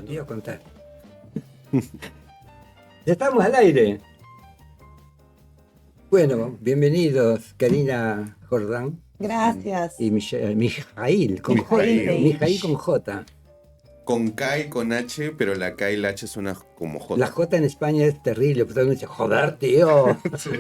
te iba a contar. Ya estamos al aire. Bueno, bienvenidos, Karina Jordán. Gracias. Y Mijail, con J. Mijail. Mijail con J. Con K y con H, pero la K y la H suena como J. La J en España es terrible, porque todo el mundo dice, joder, tío. Sí.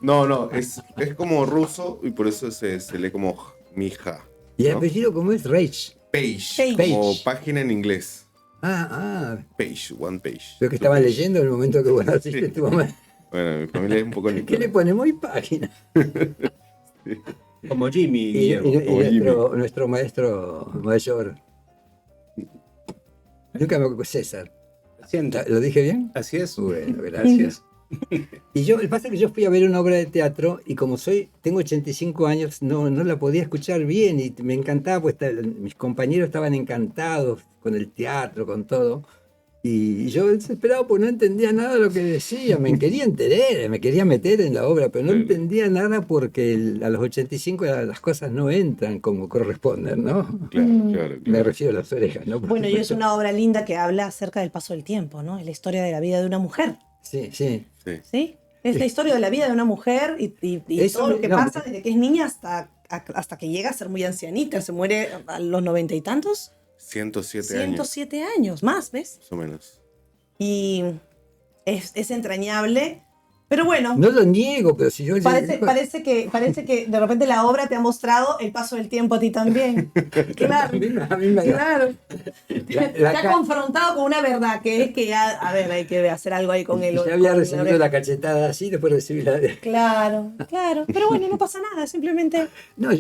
No, es como ruso y por eso se lee como Mija. ¿Y el ¿no? apellido cómo es? Reich. Page, Page. como página en inglés. Page. One page. Lo que estaba leyendo en el momento que vos naciste, Sí. tu mamá. Bueno, mi familia es un poco ¿Qué le ponemos? Y página. Como Jimmy Y Guillermo. nuestro maestro mayor. Nunca me acuerdo, César. Sienta. ¿Lo dije bien? Así es. Bueno, gracias. Y el pasa es que yo fui a ver una obra de teatro y como tengo 85 años, no la podía escuchar bien y me encantaba, pues mis compañeros estaban encantados con el teatro, con todo. Y yo desesperado porque no entendía nada de lo que decía, me quería enterar, me quería meter en la obra, pero no entendía nada porque a los 85 las cosas no entran como corresponden, ¿no? Claro. Me refiero a las orejas, ¿no? Bueno, y es una obra linda que habla acerca del paso del tiempo, ¿no? Es la historia de la vida de una mujer, Sí. Sí. ¿sí? Es la historia de la vida de una mujer y Eso todo lo que no. pasa desde que es niña hasta que llega a ser muy ancianita. Se muere a los 90 y tantos. 107 años, 107 años, más, ¿ves? más o menos. Y es entrañable. Pero bueno, No lo niego, pero si yo... parece que de repente la obra te ha mostrado el paso del tiempo a ti también. Claro. A mí me Claro. La Te ha confrontado con una verdad que es que ya, a ver, hay que hacer algo ahí con él. Ya había recibido la cachetada así, después recibí la de... Claro. Pero bueno, no pasa nada, simplemente No,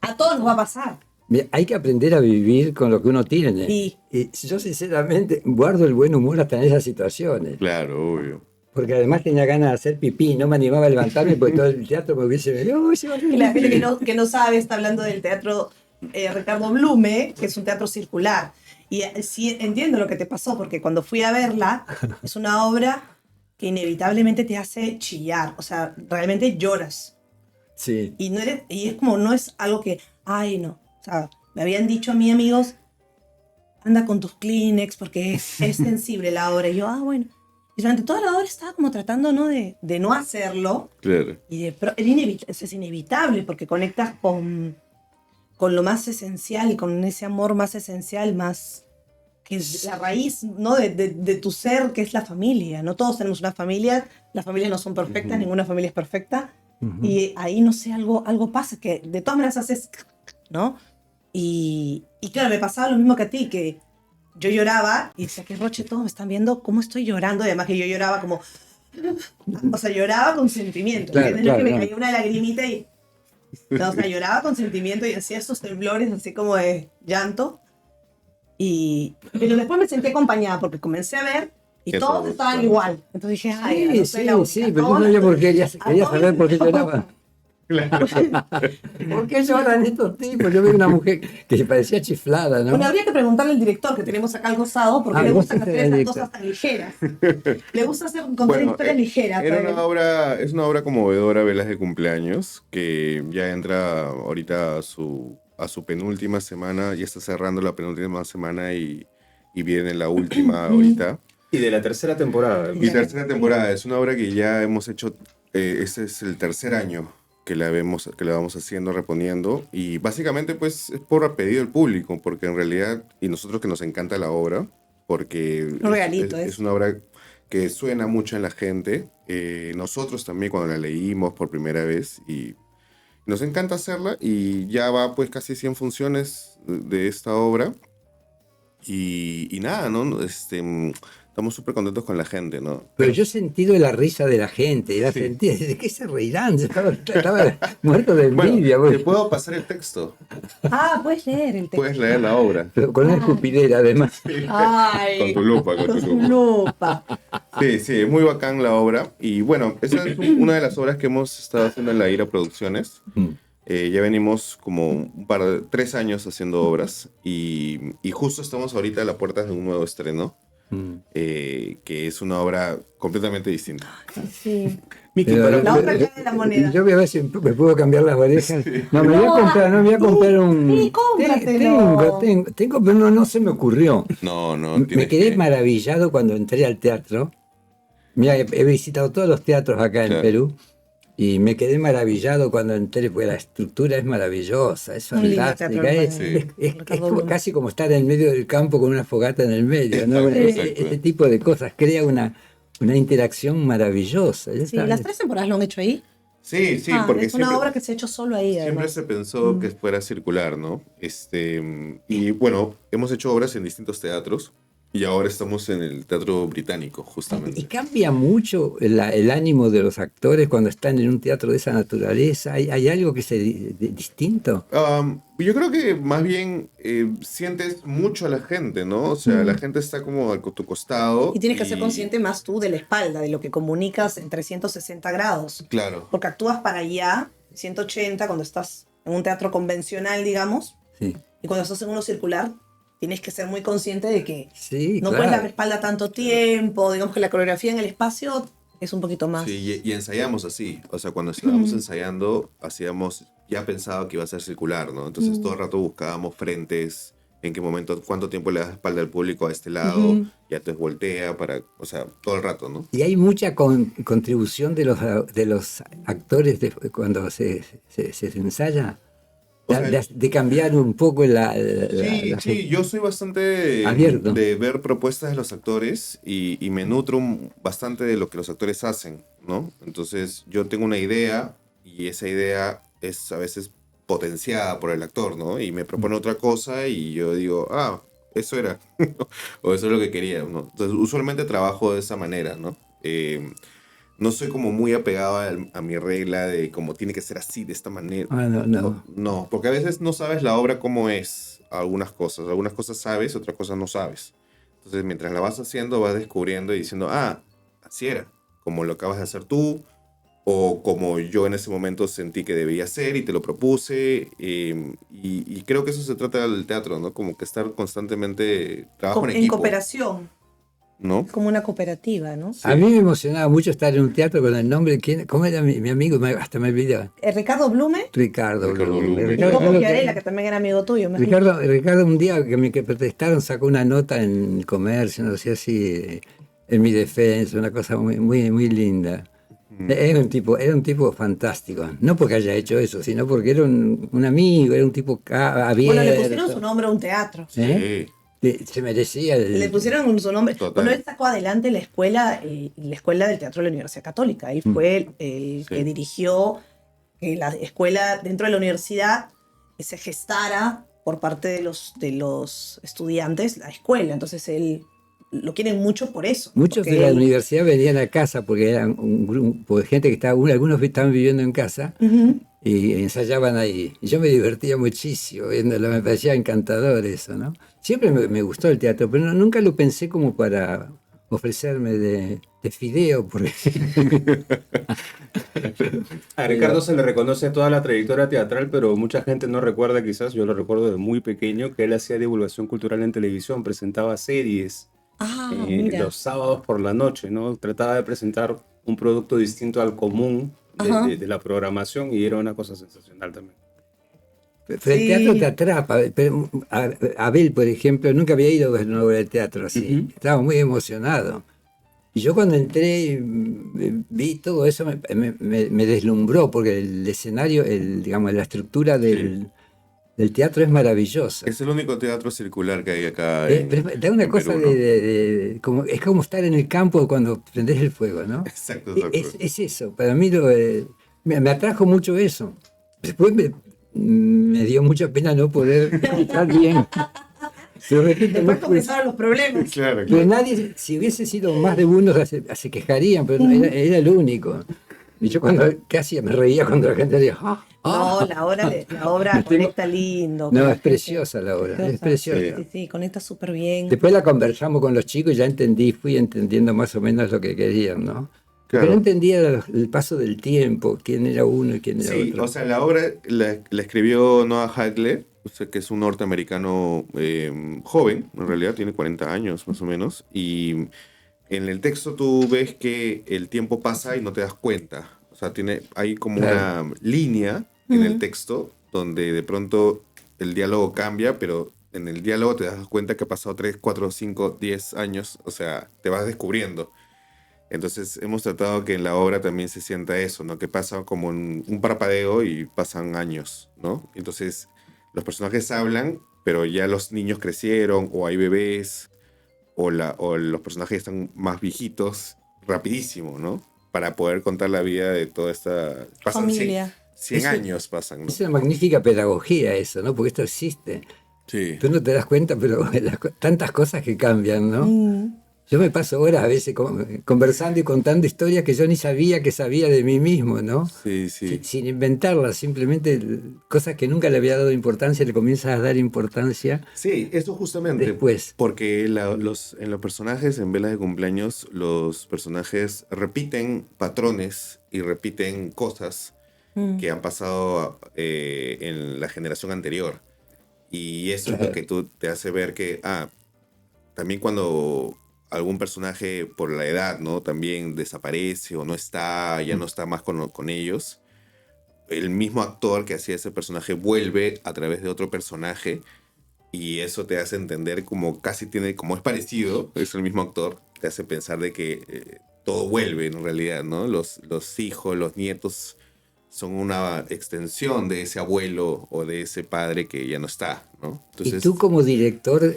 a todos nos va a pasar. mira, hay que aprender a vivir con lo que uno tiene. Sí. Y yo sinceramente guardo el buen humor hasta en esas situaciones. Claro, obvio. Porque además tenía ganas de hacer pipí, no me animaba a levantarme porque todo el teatro me hubiese venido. ¡Uy, se va a Y la gente que no sabe está hablando del teatro Ricardo Blume, que es un teatro circular. Y sí entiendo lo que te pasó, porque cuando fui a verla, es una obra que inevitablemente te hace chillar. O sea, realmente lloras. Sí. Y es como, no es algo que, ay, no. O sea, me habían dicho a mí, amigos, anda con tus Kleenex porque es sensible la obra. Y yo, bueno. Y durante toda la obra estaba como tratando, ¿no? de no hacerlo. Claro. Pero es inevitable porque conectas con lo más esencial y con ese amor más esencial, más que es la raíz, ¿no? de tu ser, que es la familia. No todos tenemos una familia, las familias no son perfectas, ninguna familia es perfecta. Y ahí, no sé, algo pasa, que de todas maneras haces, ¿no? Y claro, me pasaba lo mismo que a ti, que yo lloraba y decía, que Roche, todos me están viendo cómo estoy llorando. Y además que yo lloraba como... O sea, lloraba con sentimiento. Claro, ¿Entiendes? No es que me claro. caía una lagrimita y... No, o sea, lloraba con sentimiento y hacía esos temblores así como de llanto. Pero después me sentí acompañada porque comencé a ver y Que todos todos estaban son. igual. Entonces dije, ay, no soy la única. Sí, pero yo Todos- no sabía por qué, quería todos- saber por qué lloraba. Claro. ¿Por qué lloran estos tipos? Yo veo una mujer que se parecía chiflada, ¿no? Bueno, habría que preguntarle al director que tenemos acá al costado porque Ah, le vos gustan sos hacer el esas director. cosas tan ligeras. Le gusta contar Bueno, historias ligeras. Era pero- es una obra conmovedora, velas de cumpleaños, que ya entra ahorita a su penúltima semana, ya está cerrando la penúltima semana y viene la última ahorita. Y de la tercera temporada. Y tercera temporada, es una obra que ya hemos hecho, este es el tercer año que la vamos haciendo, reponiendo, y básicamente pues es por pedido del público, porque en realidad, y nosotros que nos encanta la obra, porque Un regalito, es una obra que suena mucho en la gente, nosotros también cuando la leímos por primera vez, y nos encanta hacerla, y ya va pues casi 100 funciones de esta obra, y nada, ¿no? Estamos súper contentos con la gente, ¿no? Pero yo he sentido la risa de la gente, ¿de qué se reirán? Estaba muerto de envidia. Bueno, te güey. puedo pasar el texto, Puedes leer el texto. puedes leer la obra. Pero con una escupidera, además. Ay, Con tu lupa, con tu con lupa. lupa. Sí, es muy bacán la obra. Y bueno, esa es una de las obras que hemos estado haciendo en la Ira Producciones. Ya venimos como 3 años haciendo obras y justo estamos ahorita a la puerta de un nuevo estreno, que es una obra completamente distinta. Sí. Miki, Pero- La otra cara de la moneda. Yo voy a ver si me puedo cambiar las orejas. No, me voy a No, comprar, no, me voy a comprar un. sí, cómpratelo. Tengo, pero no se me ocurrió. No, no, Me tienes quedé que... maravillado cuando entré al teatro. Mira, he visitado todos los teatros acá en Claro. Perú y me quedé maravillado cuando entré, porque la estructura es maravillosa, es Un lindo fantástica. teatro, Es, sí. es Ricardo como- Blum. casi como estar en el medio del campo con una fogata en el medio, ¿no? Exacto. Ese tipo de cosas crea una interacción maravillosa. Sí, las 3 temporadas lo han hecho ahí. Sí, sí, Ah, porque es una siempre, obra que se ha hecho solo ahí, siempre además. se pensó que fuera circular, ¿no? Y bueno, hemos hecho obras en distintos teatros y ahora estamos en el Teatro Británico, Y justamente. cambia mucho el ánimo de los actores cuando están en un teatro de esa naturaleza. ¿Hay algo que se distinto? Yo creo que más bien sientes mucho a la gente, ¿no? O sea, la gente está como a tu costado. Y tienes que ser consciente más tú de la espalda, de lo que comunicas en 360 grados. Claro. Porque actúas para allá, 180, cuando estás en un teatro convencional, digamos, Sí, y cuando estás en uno circular, tienes que ser muy consciente de que sí, no claro. puedes dar la espalda tanto tiempo, digamos que la coreografía en el espacio es un poquito más. Sí, y ensayamos así. O sea, cuando estábamos ensayando, hacíamos, ya pensado que iba a ser circular, ¿no? Entonces todo el rato buscábamos frentes, en qué momento, cuánto tiempo le das espalda al público a este lado, ya te voltea para, o sea, todo el rato, ¿no? Y hay mucha contribución de los actores cuando se ensaya, O sea, de cambiar un poco Sí, yo soy bastante Abierto. de ver propuestas de los actores y me nutro bastante de lo que los actores hacen, ¿no? Entonces yo tengo una idea y esa idea es a veces potenciada por el actor, ¿no? Y me propone otra cosa y yo digo, eso era, o eso es lo que quería, ¿no? Entonces usualmente trabajo de esa manera, ¿no? No soy como muy apegado a mi regla de como tiene que ser así, de esta manera. No. No, porque a veces no sabes la obra cómo es algunas cosas sabes, otras cosas no sabes. Entonces mientras la vas haciendo vas descubriendo y diciendo, así era, como lo acabas de hacer tú, o como yo en ese momento sentí que debía ser y te lo propuse, y creo que eso se trata del teatro, ¿no? Como que estar constantemente, trabajo en En equipo, cooperación, ¿no? es como una cooperativa, ¿no? A mí me emocionaba mucho estar en un teatro con el nombre, ¿cómo era mi amigo? Hasta me olvidaba. Ricardo Blume Ricardo. Ricardo Blume. Blume. y Ricardo, Coco Chiarella, que también era amigo tuyo. me imagino. Ricardo un día que protestaron sacó una nota en el comercio, no sé así, en mi defensa, una cosa muy linda. Era un tipo fantástico, no porque haya hecho eso, sino porque era un amigo, era un tipo abierto. Bueno, le pusieron su nombre a un teatro. ¿Eh? Se merecía Le pusieron su nombre. Total. Bueno, él sacó adelante la escuela del Teatro de la Universidad Católica. Él fue el que dirigió que la escuela dentro de la universidad se gestara por parte de los estudiantes la escuela. Entonces él lo quieren mucho por eso. Muchos porque de la él- universidad venían a casa porque eran un grupo de gente que algunos estaban viviendo en casa Ujú. y ensayaban ahí. Y yo me divertía muchísimo viéndolo, me parecía encantador eso, ¿no? Siempre me gustó el teatro, pero nunca lo pensé como para ofrecerme de fideo, porque A Ricardo se le reconoce toda la trayectoria teatral, pero mucha gente no recuerda, quizás, yo lo recuerdo de muy pequeño, que él hacía divulgación cultural en televisión, presentaba series Mira. los sábados por la noche, ¿no? Trataba de presentar un producto distinto al común Ajá. de la programación y era una cosa sensacional también. pero Sí. el teatro te atrapa. Pero Abel, por ejemplo, nunca había ido a ver una obra de teatro así. Ujú. Estaba muy emocionado. Y yo cuando entré y vi todo eso, me deslumbró, porque el escenario, digamos, la estructura del teatro es maravillosa. Es el único teatro circular que hay acá. Pero da una en cosa Perú, ¿no? es como estar en el campo cuando prendes el fuego, ¿no? Exacto, Es eso, para mí me atrajo mucho eso. Después me dio mucha pena no poder escuchar bien. Pero repito, Después no fue- comenzaron los problemas. Claro, pero claro. nadie, si hubiese sido más de uno, se quejarían, pero era el único. Y yo cuando casi me reía cuando la gente decía, No, la obra conecta lindo. No, es preciosa la obra, es preciosa. Sí, conecta súper bien. Después la conversamos con los chicos y ya fui entendiendo más o menos lo que querían, ¿no? Claro. Pero no entendía el paso del tiempo, quién era uno y quién era Sí, otro. o sea, la obra la escribió Noah Hagler, o sea, que es un norteamericano joven, en realidad tiene 40 años más o menos, y en el texto tú ves que el tiempo pasa y no te das cuenta. O sea, hay como Claro. una línea en el texto donde de pronto el diálogo cambia, pero en el diálogo te das cuenta que ha pasado 3, 4, 5, 10 años. O sea, te vas descubriendo. Entonces hemos tratado que en la obra también se sienta eso, ¿no? Que pasa como un parpadeo y pasan años, ¿no? Entonces los personajes hablan, pero ya los niños crecieron o hay bebés o los personajes están más viejitos rapidísimo, ¿no? Para poder contar la vida de toda esta... Pasan 100, Familia. 100 Eso- años, pasan, ¿no? Es una magnífica pedagogía eso, ¿no? Porque esto existe. Sí. Tú no te das cuenta, pero tantas cosas que cambian, ¿no? Mm. Yo me paso horas a veces conversando y contando historias que yo ni sabía que sabía de mí mismo, ¿no? Sí, sí. Sin inventarlas, simplemente cosas que nunca le había dado importancia, le comienzas a dar importancia Sí, eso justamente. después. Porque en los personajes, en Velas de Cumpleaños, los personajes repiten patrones y repiten cosas Mm. que han pasado en la generación anterior. Y eso es lo Claro. que tú te hace ver que, también cuando algún personaje por la edad, ¿no? También desaparece o no está, ya no está más con ellos, el mismo actor que hacía ese personaje vuelve a través de otro personaje y eso te hace entender como casi tiene, como es parecido, es el mismo actor, te hace pensar de que todo vuelve en realidad, ¿no? Los hijos, los nietos son una extensión de ese abuelo o de ese padre que ya no está, ¿no? Y tú como director,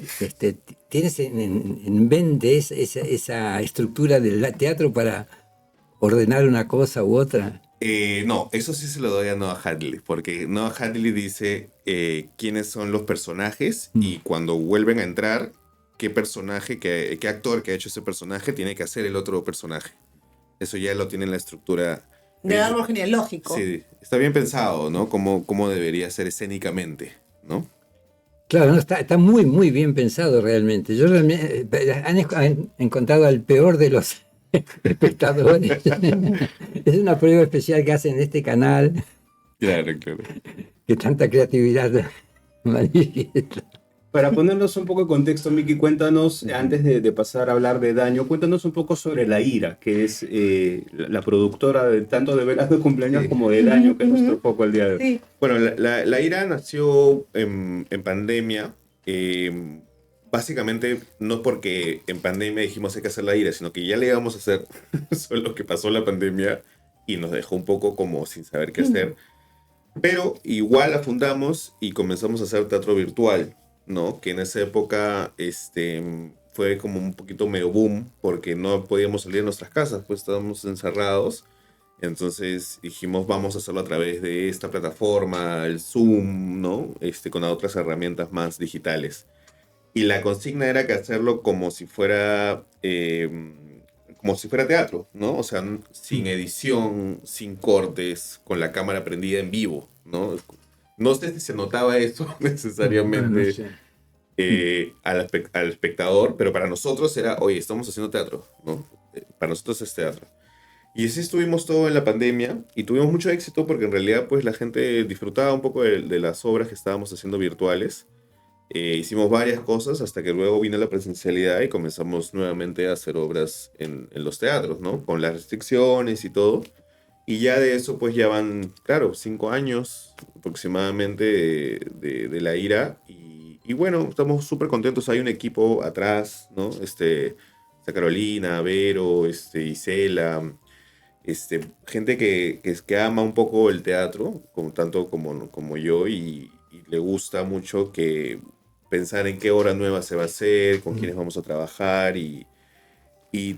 ¿tienes en mente esa estructura del teatro para ordenar una cosa u otra? No, eso sí se lo doy a Noah Hadley, porque Noah Hadley dice quiénes son los personajes y cuando vuelven a entrar, qué personaje, qué actor que ha hecho ese personaje tiene que hacer el otro personaje. Eso ya lo tiene en la estructura. Del árbol genealógico. Sí, está bien pensado, ¿no? Cómo debería ser escénicamente, ¿no? Claro, no, está muy, muy bien pensado realmente. Yo realmente, han encontrado al peor de los espectadores. Es una prueba especial que hacen en este canal, Claro, claro. que tanta creatividad manifiesta. Para ponernos un poco de contexto, Miki, cuéntanos, antes de pasar a hablar de Daño, cuéntanos un poco sobre La Ira, que es la productora tanto de Velas de Cumpleaños Sí. como de Daño, que es nuestro foco el día de hoy. Sí. Bueno, la ira nació en pandemia. Básicamente, no porque en pandemia dijimos hay que hacer la ira, sino que ya le íbamos a hacer, solo que pasó la pandemia y nos dejó un poco como sin saber qué hacer. Pero igual la fundamos y comenzamos a hacer teatro virtual, ¿no? Que en esa época fue como un poquito medio boom porque no podíamos salir de nuestras casas, pues estábamos encerrados. Entonces dijimos, vamos a hacerlo a través de esta plataforma, el Zoom, ¿no? Con otras herramientas más digitales. Y la consigna era que hacerlo como si fuera teatro, ¿no? O sea, sin edición, sin cortes, con la cámara prendida en vivo, ¿no? No sé si se notaba eso necesariamente No sé. al espectador, pero para nosotros era, oye, estamos haciendo teatro, ¿no? Para nosotros es teatro. Y así estuvimos todo en la pandemia y tuvimos mucho éxito porque en realidad pues la gente disfrutaba un poco de las obras que estábamos haciendo virtuales. Hicimos varias cosas hasta que luego vino la presencialidad y comenzamos nuevamente a hacer obras en los teatros, ¿no? Con las restricciones y todo. Y ya de eso pues ya van, claro, 5 años aproximadamente de la ira. Y bueno, estamos súper contentos. Hay un equipo atrás, ¿no? Está Carolina, Vero, Isela, gente que ama un poco el teatro, tanto como yo, y le gusta mucho que pensar en qué obra nueva se va a hacer, con quiénes vamos a trabajar y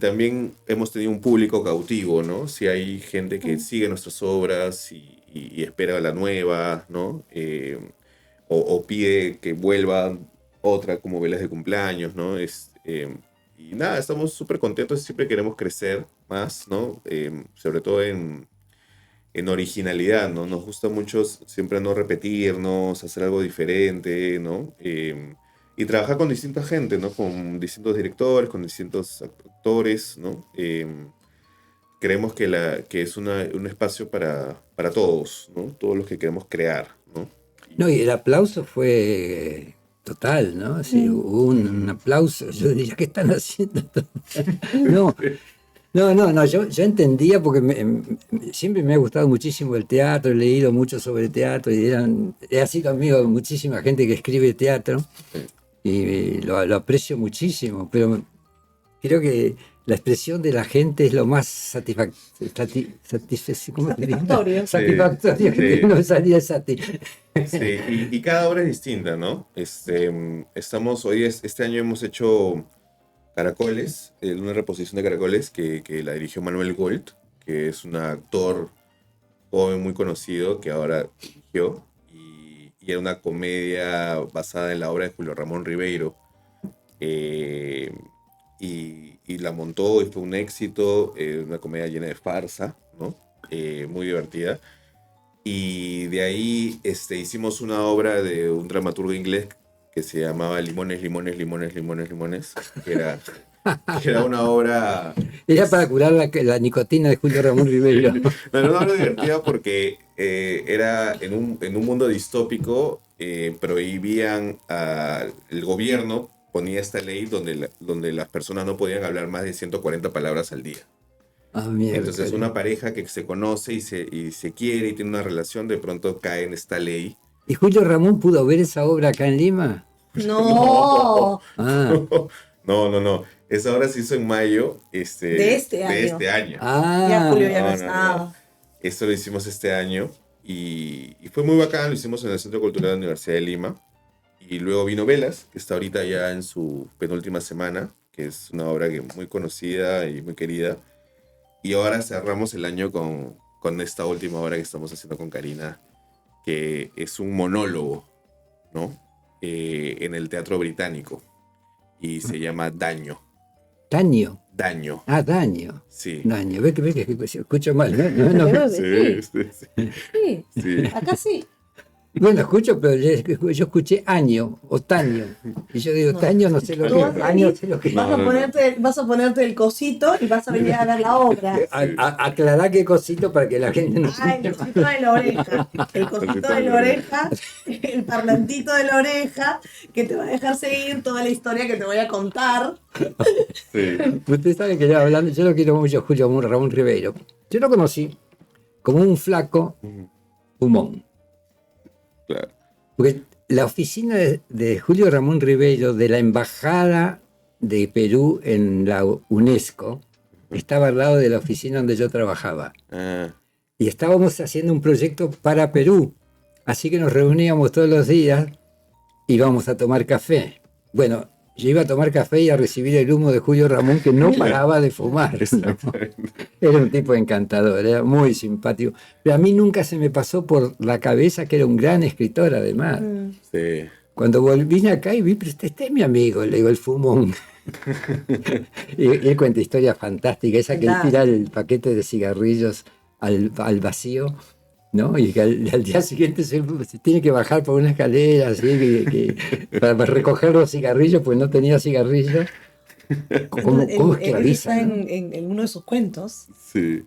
también hemos tenido un público cautivo, ¿no? Si hay gente que sigue nuestras obras y espera la nueva, ¿no? O pide que vuelva otra como Velas de Cumpleaños, ¿no? Y nada, estamos súper contentos, siempre queremos crecer más, ¿no? Sobre todo en originalidad, ¿no? Nos gusta mucho siempre no repetirnos, hacer algo diferente, ¿no? Y trabajar con distinta gente, ¿no? Con distintos directores, con distintos actores, ¿no? Creemos que es un espacio para todos, ¿no? Todos los que queremos crear, ¿no? No, y el aplauso fue total, ¿no? Sí, hubo un aplauso. Yo diría, ¿qué están haciendo? No, no, yo entendía porque siempre me ha gustado muchísimo el teatro, he leído mucho sobre teatro y he sido amigo de muchísima gente que escribe teatro y lo aprecio muchísimo, pero creo que la expresión de la gente es lo más Satisfactorio. Satisfactorio que Sí. no salía Sí, y cada obra es distinta, ¿no? Este año hemos hecho Caracoles, una reposición de Caracoles que la dirigió Manuel Gold, que es un actor joven muy conocido que ahora dirigió, y era una comedia basada en la obra de Julio Ramón Ribeiro. eh, y la montó y fue un éxito, una comedia llena de farsa, ¿no? Muy divertida. Y de ahí hicimos una obra de un dramaturgo inglés que se llamaba Limones, Limones, Limones, Limones, Limones, que era una obra... Era para curar la nicotina de Julio Ramón Ribeiro. Era una obra divertida porque era en un mundo distópico, prohibían el gobierno, ponía esta ley donde las personas no podían hablar más de 140 palabras al día. Ah, mierda. Entonces una pareja que se conoce y se quiere y tiene una relación, de pronto cae en esta ley. ¿Y Julio Ramón pudo ver esa obra acá en Lima? No. Ah, No. Esa obra se hizo en mayo De este año. de este año. Ya Julio ya no no, estaba. Esto lo hicimos este año y fue muy bacán. Lo hicimos en el Centro Cultural de la Universidad de Lima. Y luego vino Velas, que está ahorita ya en su penúltima semana, que es una obra muy conocida y muy querida. Y ahora cerramos el año con esta última obra que estamos haciendo con Karina, que es un monólogo, ¿no? En el Teatro Británico. Y se llama Daño. Daño. Daño. Ah, Daño. Sí. Daño. Ve que escucho mal, ¿no? Creo Sí, que sí, sí. sí. Sí. Acá sí. Bueno, escucho, pero yo escuché año o taño. Y yo digo, No. taño no sé lo Tú que vas es. a Año venir, sé lo que es. No, vas a ponerte el cosito y vas a venir a ver la obra. Aclará qué cosito para que la gente no Ah, el cosito de la oreja. El cosito de la oreja, el parlantito de la oreja, que te va a dejar seguir toda la historia que te voy a contar. Sí. Usted sabe que yo lo quiero mucho, Julio Ramón Ribeiro. Yo lo conocí como un flaco humón. Claro. Porque la oficina de Julio Ramón Ribeiro de la Embajada de Perú en la UNESCO estaba al lado de la oficina donde yo trabajaba. Ah, Y estábamos haciendo un proyecto para Perú. Así que nos reuníamos todos los días y íbamos a tomar café. Bueno, yo iba a tomar café y a recibir el humo de Julio Ramón, que no paraba de fumar, ¿no? Era un tipo encantador, era muy simpático. Pero a mí nunca se me pasó por la cabeza que era un gran escritor, además. sí. Cuando vine acá y vi, pero este es mi amigo, le digo, el fumón. y él cuenta historias fantásticas, esa que él tira el paquete de cigarrillos al vacío, ¿no? Y que al día siguiente se tiene que bajar por una escalera así, para recoger los cigarrillos, pues no tenía cigarrillos. ¿Cómo Él esclaviza? está ¿No? en uno de sus cuentos, Sí.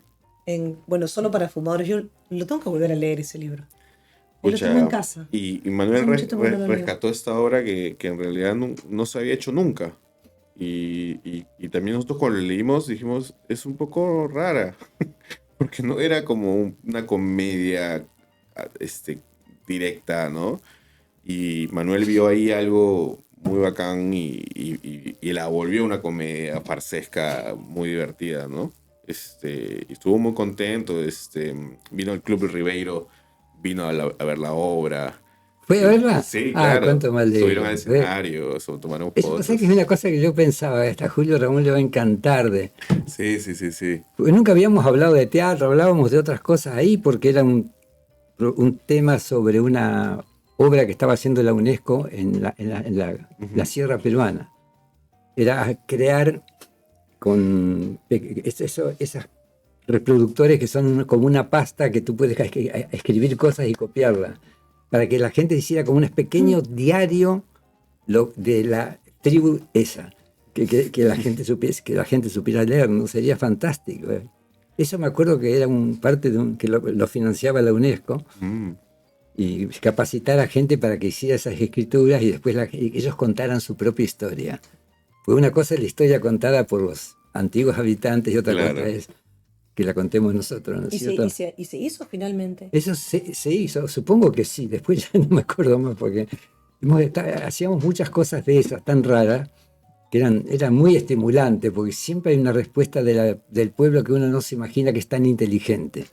bueno, solo para fumadores. Yo lo tengo que volver a leer ese libro. Yo lo Pucha, tengo en casa. Y Manuel Hace mucho tiempo que no lo leo. rescató esta obra que en realidad no se había hecho nunca. Y también nosotros cuando lo leímos dijimos, es un poco rara, porque no era como una comedia directa, ¿no? Y Manuel vio ahí algo muy bacán y la volvió una comedia farsesca muy divertida, ¿no? Y estuvo muy contento, vino el Club Ribeiro, vino a ver la obra. ¿Fue a verla? Sí, Ah, claro. cuánto mal de Subieron al escenario, tomaron Eso fotos. pasa que es una cosa que yo pensaba, a Julio Ramón le va a encantar. Sí. Porque nunca habíamos hablado de teatro, hablábamos de otras cosas ahí, porque era un tema sobre una obra que estaba haciendo la UNESCO en la Sierra Peruana. Era crear con esas reproductores que son como una pasta que tú puedes escribir cosas y copiarlas, para que la gente hiciera como un pequeño diario de la tribu esa, que la gente supiera leer, ¿no? Sería fantástico. Eso me acuerdo que era parte que lo financiaba la UNESCO. Mm. y capacitar a gente para que hiciera esas escrituras y después ellos contaran su propia historia. Pues una cosa es la historia contada por los antiguos habitantes y otra Claro. cosa es que la contemos nosotros, ¿no es Y cierto? se hizo finalmente. Eso se hizo, supongo que sí, después ya no me acuerdo más porque hacíamos muchas cosas de esas tan raras que eran muy estimulantes porque siempre hay una respuesta del pueblo que uno no se imagina que es tan inteligente,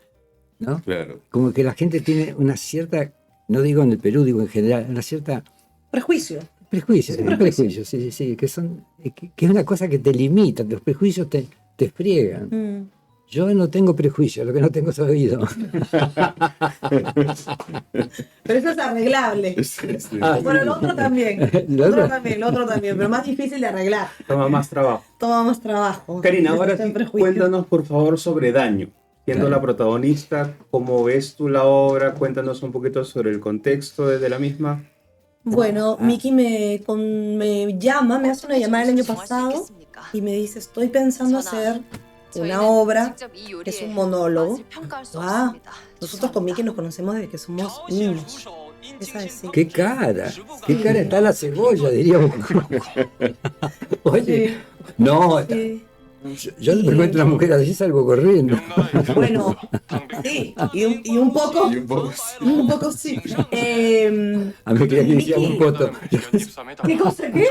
¿no? Claro. Como que la gente tiene una cierta, no digo en el Perú, digo en general, una cierta Prejuicio. prejuicio, Sí, prejuicios, sí, que es una cosa que te limita, los prejuicios te friegan. Mm. Yo no tengo prejuicios, lo que no tengo es oído. Pero eso es arreglable. Sí. Bueno, lo otro también. Lo otro también, pero más difícil de arreglar. Toma más trabajo. Toma más trabajo. Karina, ahora Está en sí, prejuicio. cuéntanos por favor sobre Daño. Siendo Claro. la protagonista, ¿cómo ves tú la obra? Cuéntanos un poquito sobre el contexto de la misma. Bueno, Miki me llama, me hace una llamada el año pasado y me dice, estoy pensando hacer una obra que es un monólogo. Ah, nosotros con Miki nos conocemos desde que somos niños. Esa es, sí. ¡Qué cara! ¡Qué cara está la cebolla, diríamos! Oye, no, Sí. yo no me encuentro una mujer así, salgo corriendo. Bueno, sí, y un poco, Y un poco un poco sí. A mí quería que decía un poto. ¿Qué cosa? ¿Qué?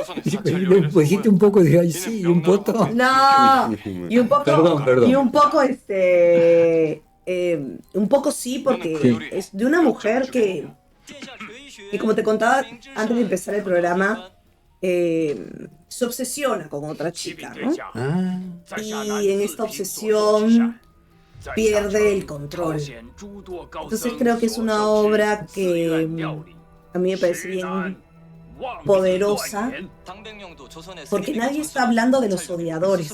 Dijiste un poco, dije, ay, sí, un poto. No, y un poco, Perdón. y un poco un poco sí, porque Sí. es de una mujer que como te contaba antes de empezar el programa, se obsesiona con otra chica, ¿no? Ah, Y en esta obsesión pierde el control. Entonces creo que es una obra que a mí me parece bien poderosa, porque nadie está hablando de los odiadores,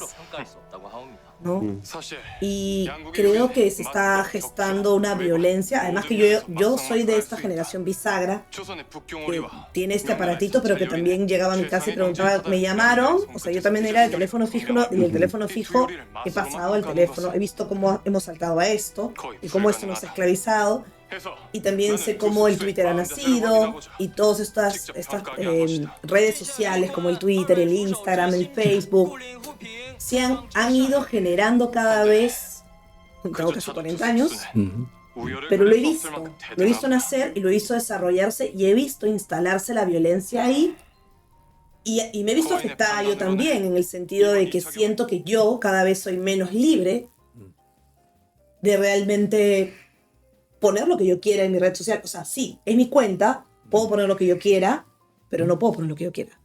¿no? Y creo que se está gestando una violencia, además que yo soy de esta generación bisagra, que tiene este aparatito, pero que también llegaba a mi casa y preguntaba, me llamaron, o sea, yo también era de teléfono fijo, y el teléfono fijo, he pasado al teléfono, he visto cómo hemos saltado a esto, y cómo esto nos ha esclavizado, y también sé cómo el Twitter ha nacido, y todas estas redes sociales como el Twitter, el Instagram, el Facebook, han ido generando cada vez, tengo casi 40 años, ujú. pero lo he visto nacer y lo he visto desarrollarse y he visto instalarse la violencia ahí y me he visto afectada yo también en el sentido de que siento que yo cada vez soy menos libre de realmente poner lo que yo quiera en mi red social. O sea, sí, en mi cuenta puedo poner lo que yo quiera, pero no puedo poner lo que yo quiera.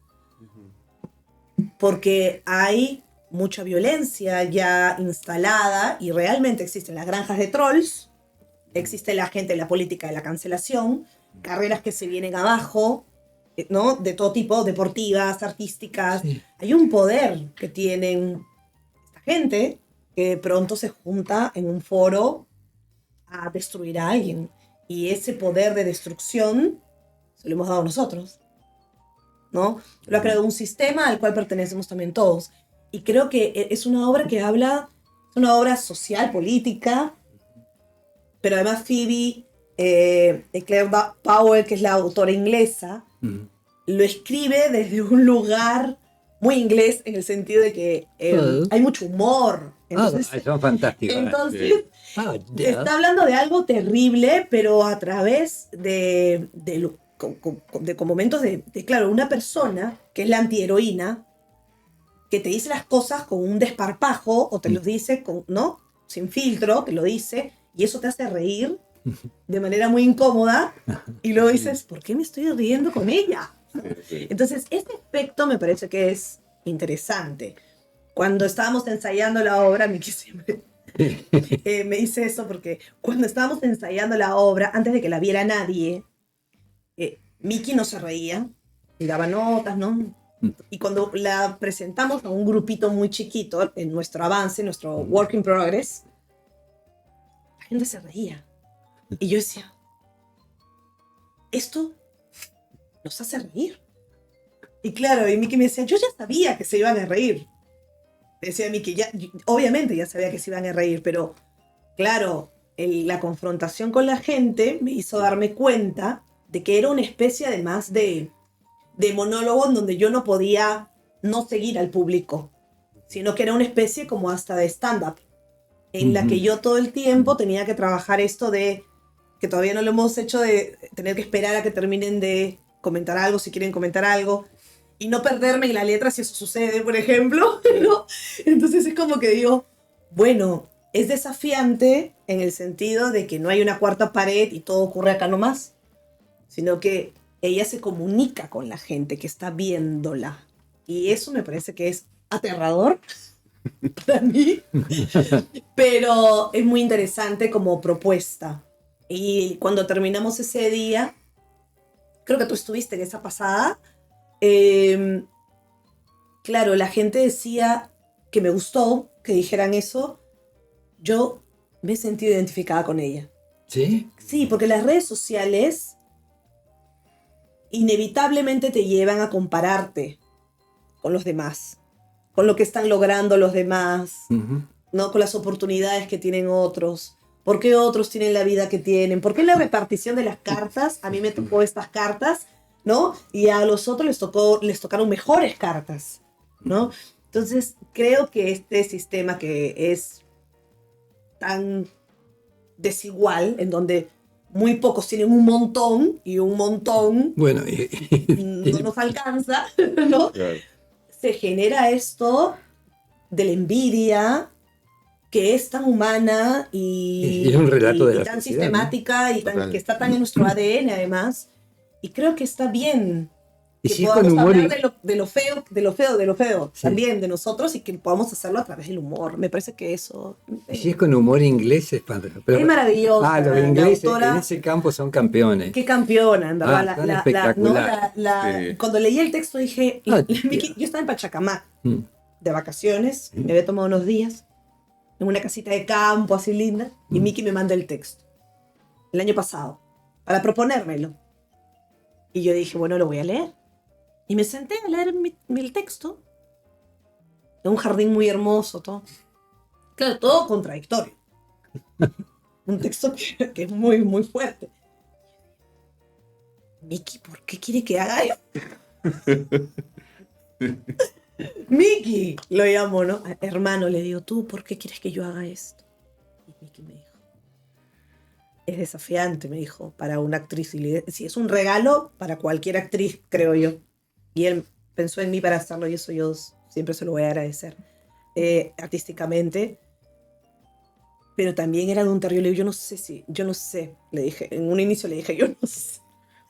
Porque hay mucha violencia ya instalada y realmente existen las granjas de trolls, existe la gente de la política de la cancelación, carreras que se vienen abajo, ¿no? De todo tipo, deportivas, artísticas. Sí. Hay un poder que tienen esta gente que de pronto se junta en un foro a destruir a alguien. Y ese poder de destrucción se lo hemos dado nosotros, ¿no? Lo ha creado un sistema al cual pertenecemos también todos. Y creo que es una obra que habla, es una obra social, política, pero además Phoebe, Claire Powell, que es la autora inglesa, Ujú. lo escribe desde un lugar muy inglés en el sentido de que hay mucho humor. Entonces, Son fantásticos. entonces Ya. está hablando de algo terrible, pero a través con momentos claro, una persona que es la antiheroína, que te dice las cosas con un desparpajo o te los dice ¿no? Sin filtro, te lo dice y eso te hace reír de manera muy incómoda y luego dices, ¿por qué me estoy riendo con ella? Entonces, este aspecto me parece que es interesante. Cuando estábamos ensayando la obra, Miki siempre me dice eso porque cuando estábamos ensayando la obra, antes de que la viera nadie, Miki no se reía y daba notas, ¿no? Y cuando la presentamos a un grupito muy chiquito en nuestro avance, nuestro work in progress, la gente se reía. Y yo decía, esto nos hace reír. Y claro, y Miki me decía, yo ya sabía que se iban a reír. Decía Miki, obviamente ya sabía que se iban a reír, pero claro, la confrontación con la gente me hizo darme cuenta de que era una especie además de monólogo en donde yo no podía no seguir al público, sino que era una especie como hasta de stand-up, en la que yo todo el tiempo tenía que trabajar esto de, que todavía no lo hemos hecho, de tener que esperar a que terminen de comentar algo, si quieren comentar algo, y no perderme en la letra si eso sucede, por ejemplo, ¿no? Entonces es como que digo, bueno, es desafiante en el sentido de que no hay una cuarta pared y todo ocurre acá nomás, sino que ella se comunica con la gente que está viéndola. Y eso me parece que es aterrador para mí, pero es muy interesante como propuesta. Y cuando terminamos ese día, creo que tú estuviste en esa pasada, claro, la gente decía que me gustó que dijeran eso. Yo me he sentido identificada con ella. ¿Sí? Sí, porque las redes sociales inevitablemente te llevan a compararte con los demás, con lo que están logrando los demás, ¿no? Con las oportunidades que tienen otros. ¿Por qué otros tienen la vida que tienen? ¿Por qué la repartición de las cartas? A mí me tocó estas cartas, ¿no? Y a los otros les tocaron mejores cartas, ¿no? Entonces, creo que este sistema que es tan desigual, en donde muy pocos tienen un montón y un montón Bueno, no nos alcanza, ¿no? Claro. Se genera esto de la envidia que es tan humana y es un relato de la tan sociedad, sistemática, ¿no? Y Total. que está tan en nuestro ADN además. Y creo que está bien Y que si es con podamos humor hablar y- de lo feo Sí. también de nosotros, y que podamos hacerlo a través del humor. Me parece que eso si es con humor inglés es fantástico. es maravilloso. Los La ingleses autora, en ese campo son campeones. qué campeona, en verdad. Son espectaculares. Sí. Cuando leí el texto dije, Tía. Miki, yo estaba en Pachacamac Mm. de vacaciones, me había tomado unos días en una casita de campo así linda, y Miki me manda el texto el año pasado para proponérmelo. Y yo dije, bueno, lo voy a leer. Y me senté a leer el texto en un jardín muy hermoso, todo. Claro, todo contradictorio. Un texto que es muy, muy fuerte. Miki, ¿por qué quiere que haga esto? Miki, lo llamo, ¿no? Hermano, le digo, ¿tú por qué quieres que yo haga esto? Y Miki me dijo, es desafiante, me dijo, para una actriz. Y sí, es un regalo para cualquier actriz, creo yo. Y él pensó en mí para hacerlo, y eso yo siempre se lo voy a agradecer. Artísticamente. Pero también era de un terrible. Yo no sé, le dije. En un inicio le dije, yo no sé.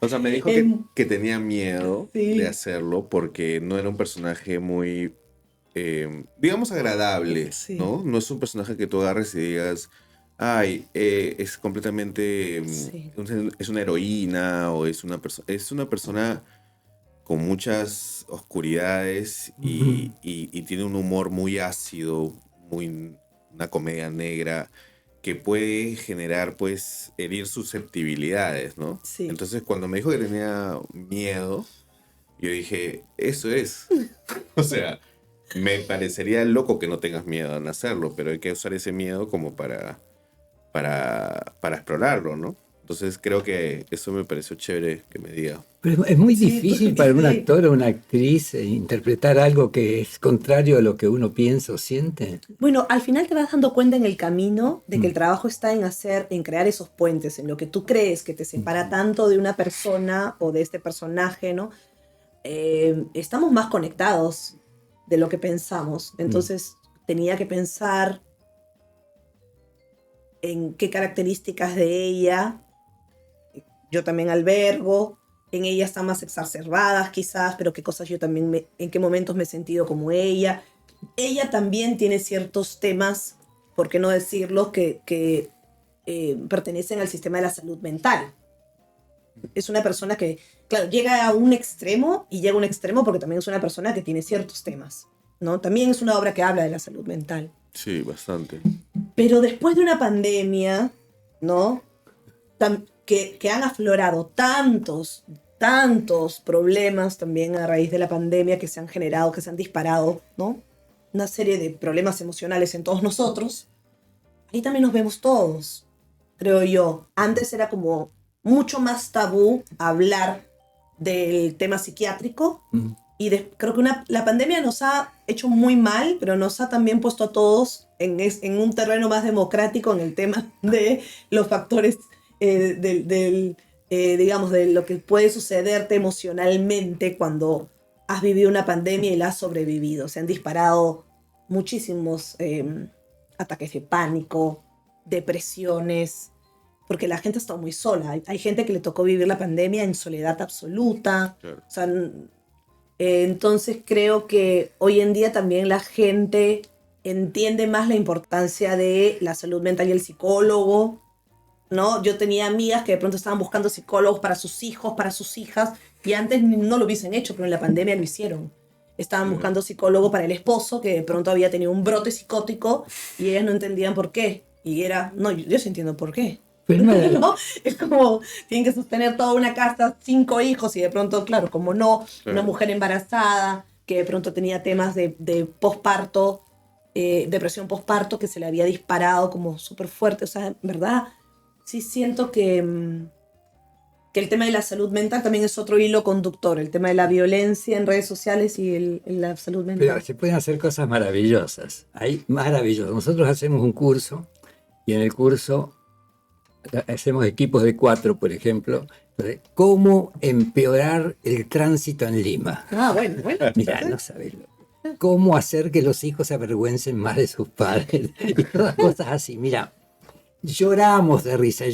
O sea, me dijo que tenía miedo Sí. de hacerlo porque no era un personaje muy, digamos, agradable, Sí. ¿no? No es un personaje que tú agarres y digas, ay, es completamente, Sí. es una heroína o es una persona con muchas oscuridades y tiene un humor muy ácido, una comedia negra que puede generar, pues, herir susceptibilidades, ¿no? Sí. Entonces, cuando me dijo que tenía miedo, yo dije, eso es. O sea, me parecería loco que no tengas miedo en hacerlo, pero hay que usar ese miedo como para explorarlo, ¿no? Entonces, creo que eso me pareció chévere que me diga. Pero es muy Sí, difícil porque para un sí. actor o una actriz interpretar algo que es contrario a lo que uno piensa o siente. Bueno, al final te vas dando cuenta en el camino de que el trabajo está en crear esos puentes, en lo que tú crees que te separa tanto de una persona o de este personaje, ¿no? Estamos más conectados de lo que pensamos. Entonces tenía que pensar en qué características de ella yo también albergo. En ella están más exacerbadas quizás, pero qué cosas yo también, en qué momentos me he sentido como ella. Ella también tiene ciertos temas, por qué no decirlo, que pertenecen al sistema de la salud mental. Es una persona que, claro, llega a un extremo, y llega a un extremo porque también es una persona que tiene ciertos temas, ¿no? También es una obra que habla de la salud mental. Sí, bastante. Pero después de una pandemia, ¿no? Que han aflorado tantos problemas también a raíz de la pandemia que se han generado, que se han disparado, ¿no? Una serie de problemas emocionales en todos nosotros. Ahí también nos vemos todos, creo yo. Antes era como mucho más tabú hablar del tema psiquiátrico. Y creo que la pandemia nos ha hecho muy mal, pero nos ha también puesto a todos en un terreno más democrático en el tema de los factores digamos, de lo que puede sucederte emocionalmente cuando has vivido una pandemia y la has sobrevivido. Se han disparado muchísimos ataques de pánico, depresiones, porque la gente está muy sola. Hay gente que le tocó vivir la pandemia en soledad absoluta. Claro. O sea, entonces creo que hoy en día también la gente entiende más la importancia de la salud mental y el psicólogo, ¿no? Yo tenía amigas que de pronto estaban buscando psicólogos para sus hijos, para sus hijas, y antes no lo hubiesen hecho, pero en la pandemia lo hicieron. Estaban buscando psicólogo para el esposo, que de pronto había tenido un brote psicótico, y ellas no entendían por qué. Y era, no, yo sí entiendo por qué. ¿No? Es como, tienen que sostener toda una casa, 5 hijos, y de pronto, claro, como no, una mujer embarazada, que de pronto tenía temas de posparto, depresión posparto, que se le había disparado como súper fuerte. O sea, en verdad, sí siento que el tema de la salud mental también es otro hilo conductor, el tema de la violencia en redes sociales y la salud mental. Pero se pueden hacer cosas maravillosas. Hay maravillosas. Nosotros hacemos un curso y en el curso hacemos equipos de 4, por ejemplo. Entonces, ¿cómo empeorar el tránsito en Lima? Bueno. Mira, no sabes cómo hacer que los hijos se avergüencen más de sus padres y todas cosas así. Mira, lloramos de risa,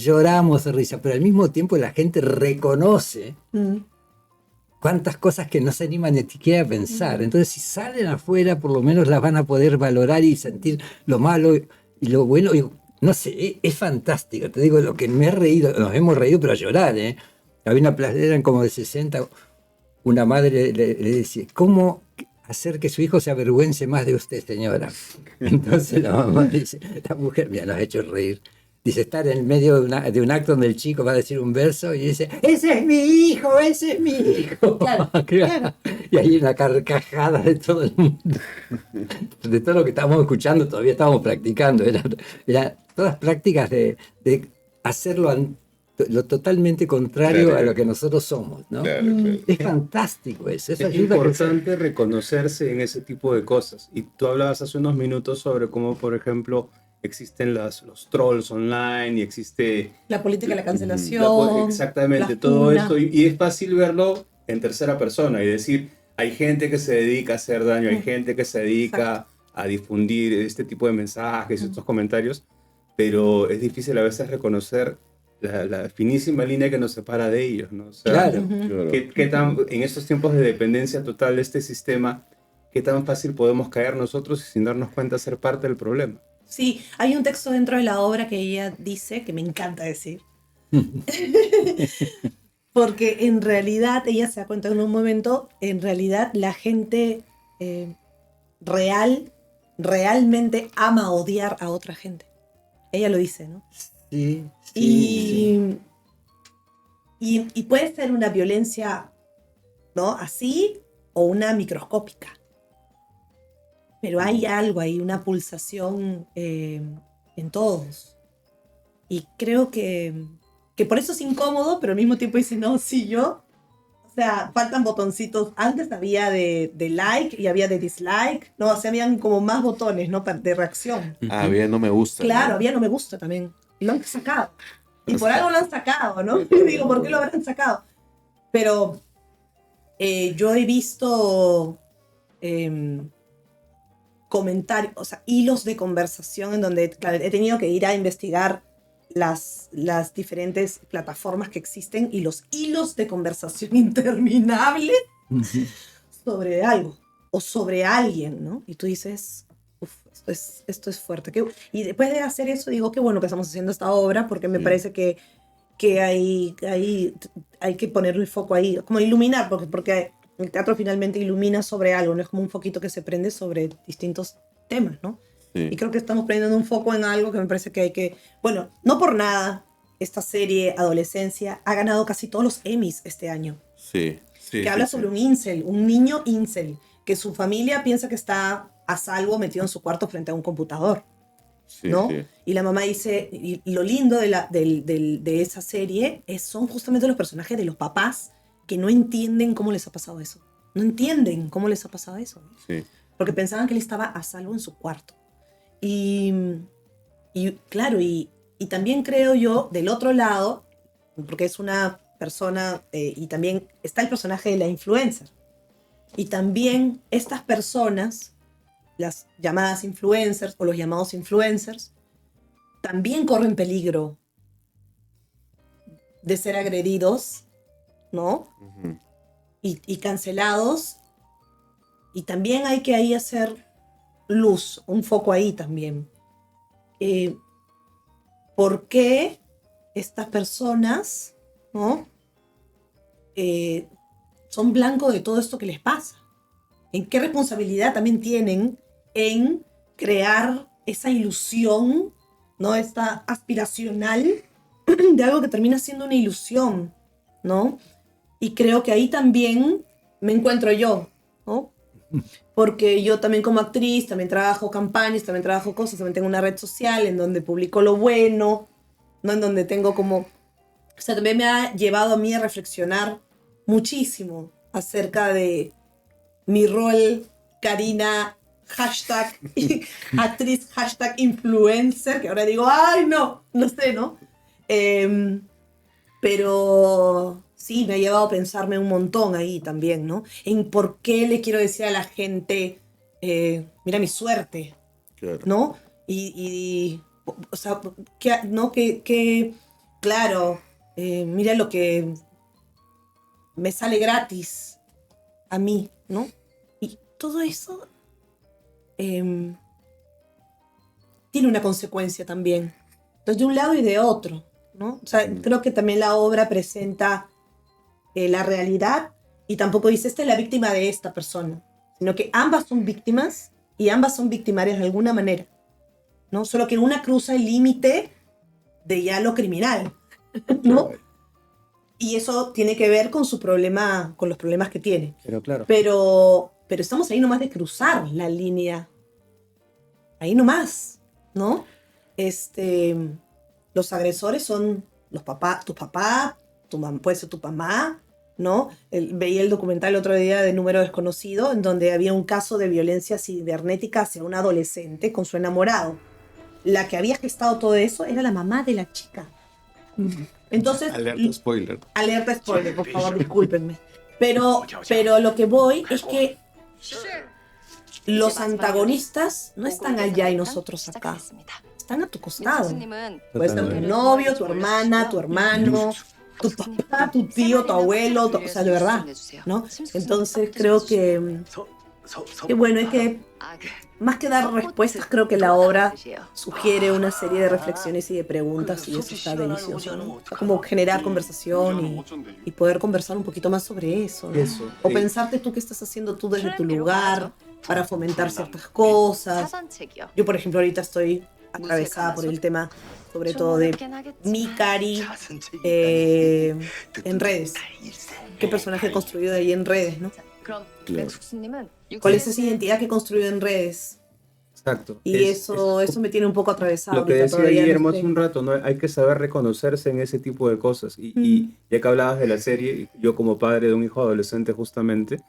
pero al mismo tiempo la gente reconoce cuántas cosas que no se animan ni siquiera a pensar. Entonces, si salen afuera, por lo menos las van a poder valorar y sentir lo malo y lo bueno. Y, no sé, es fantástico. Te digo, lo que me he reído, nos hemos reído, pero a llorar, ¿eh? Había una playera, eran como de 60, una madre le decía, ¿cómo hacer que su hijo se avergüence más de usted, señora? Entonces la mamá dice, la mujer, mira, nos ha hecho reír. Dice, estar en medio de un acto donde el chico va a decir un verso y dice, ese es mi hijo, ese es mi hijo. Claro. Y ahí una carcajada de todo el mundo. De todo lo que estábamos escuchando, todavía estábamos practicando. Eran todas prácticas de hacerlo lo totalmente contrario a lo que nosotros somos, ¿no? Claro. Es fantástico eso. Es ayuda importante reconocerse en ese tipo de cosas. Y tú hablabas hace unos minutos sobre cómo, por ejemplo, existen los trolls online y existe la política de la cancelación. Exactamente, todo esto. Y es fácil verlo en tercera persona y decir, hay gente que se dedica a hacer daño, hay gente que se dedica a difundir este tipo de mensajes, estos comentarios, pero es difícil a veces reconocer la finísima línea que nos separa de ellos, ¿no? O sea, Claro. ¿qué tan, en estos tiempos de dependencia total de este sistema, qué tan fácil podemos caer nosotros y sin darnos cuenta ser parte del problema? Sí, hay un texto dentro de la obra que ella dice, que me encanta decir, porque en realidad, ella se da cuenta en un momento, en realidad la gente realmente ama odiar a otra gente. Ella lo dice, ¿no? Sí. Y puede ser una violencia, ¿no? Así, o una microscópica. Pero hay algo ahí, una pulsación en todos. Y creo que por eso es incómodo, pero al mismo tiempo dice, no, sí, yo. O sea, faltan botoncitos. Antes había de like y había de dislike. No, o sea, habían como más botones, ¿no? De reacción. Había no me gusta. Claro, ¿no? había no me gusta también. Y lo han sacado. Y por algo lo han sacado, ¿no? Y digo, ¿por qué lo habrán sacado? Pero yo he visto comentarios, o sea, hilos de conversación en donde, claro, he tenido que ir a investigar las diferentes plataformas que existen y los hilos de conversación interminables sobre algo o sobre alguien, ¿no? Y tú dices, esto es fuerte. Y después de hacer eso digo, qué bueno que estamos haciendo esta obra, porque me parece que hay que ponerle el foco ahí, como iluminar, porque el teatro finalmente ilumina sobre algo, no es como un foquito que se prende sobre distintos temas, ¿no? Sí. Y creo que estamos prendiendo un foco en algo que me parece que hay que... Bueno, no por nada, esta serie Adolescencia ha ganado casi todos los Emmys este año. Sí. Que habla sobre un incel, un niño incel, que su familia piensa que está a salvo metido en su cuarto frente a un computador. Sí, ¿no? sí. Y la mamá dice, y lo lindo de esa serie son justamente los personajes de los papás que no entienden cómo les ha pasado eso. No entienden cómo les ha pasado eso. Sí. Porque pensaban que él estaba a salvo en su cuarto. Y claro, y también creo yo, del otro lado, porque es una persona, y también está el personaje de la influencer. Y también estas personas, las llamadas influencers o los llamados influencers, también corren peligro de ser agredidos, ¿no? Ujú. Y cancelados. Y también hay que ahí hacer luz, un foco ahí también. ¿Por qué estas personas, ¿no? Son blanco de todo esto que les pasa? ¿En qué responsabilidad también tienen en crear esa ilusión, ¿no? Esta aspiracional de algo que termina siendo una ilusión, ¿no? Y creo que ahí también me encuentro yo, ¿no? Porque yo también como actriz, también trabajo campañas, también trabajo cosas, también tengo una red social en donde publico lo bueno, ¿no? En donde tengo como... O sea, también me ha llevado a mí a reflexionar muchísimo acerca de mi rol, Karina, hashtag actriz, hashtag influencer, que ahora digo, ay, no sé, ¿no? Pero sí, me ha llevado a pensarme un montón ahí también, ¿no? En por qué le quiero decir a la gente, mira mi suerte, Claro. ¿no? O sea, ¿no? Claro, mira lo que me sale gratis a mí, ¿no? Y todo eso tiene una consecuencia también. Entonces, de un lado y de otro, ¿no? O sea, creo que también la obra presenta la realidad y tampoco dice, esta es la víctima de esta persona, sino que ambas son víctimas y ambas son victimarias de alguna manera, ¿no? Solo que una cruza el límite de ya lo criminal, ¿no? Y eso tiene que ver con su problema, con los problemas que tiene. Pero claro. Pero estamos ahí nomás de cruzar la línea. Ahí nomás, ¿no? Los agresores son los papás, tu papá, puede ser tu mamá, ¿no? Veía el documental el otro día de Número Desconocido, en donde había un caso de violencia cibernética hacia un adolescente con su enamorado. La que había gestado todo eso era la mamá de la chica. Entonces, Alerta spoiler. Alerta spoiler, por favor, discúlpenme. Pero lo que voy es que los antagonistas no están allá y nosotros acá. Están a tu costado. Puede ser tu novio, tu hermana, tu hermano, tu papá, tu tío, tu abuelo, o sea, de verdad, ¿no? Entonces creo que bueno, es que más que dar respuestas, creo que la obra sugiere una serie de reflexiones y de preguntas y eso está delicioso, ¿no? O sea, como generar conversación y poder conversar un poquito más sobre eso, ¿no? Eso, O pensarte tú qué estás haciendo tú desde tu lugar para fomentar ciertas cosas. Yo, por ejemplo, ahorita estoy atravesada por el tema, sobre todo de mi Cari en redes. ¿Qué personaje he construido ahí en redes, no? Claro. ¿Cuál es esa identidad que he construido en redes? Exacto. Y eso me tiene un poco atravesado. Lo que ahorita decía todavía no Guillermo sé. hace un rato, ¿no? Hay que saber reconocerse en ese tipo de cosas. Y ya que hablabas de la serie, yo como padre de un hijo adolescente justamente,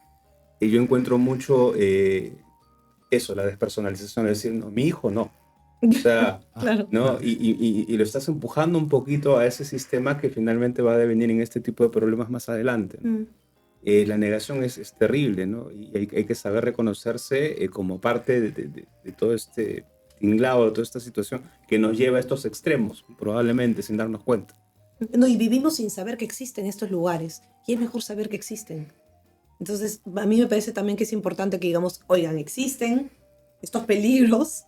yo encuentro mucho eso, la despersonalización, es decir, no, mi hijo no. O sea, Claro. ¿no? Y lo estás empujando un poquito a ese sistema que finalmente va a devenir en este tipo de problemas más adelante, ¿no? La negación es terrible, ¿no? Y hay que saber reconocerse como parte de todo este tinglado, de toda esta situación que nos lleva a estos extremos, probablemente sin darnos cuenta. No, y vivimos sin saber que existen estos lugares. Y es mejor saber que existen. Entonces, a mí me parece también que es importante que digamos, oigan, existen estos peligros.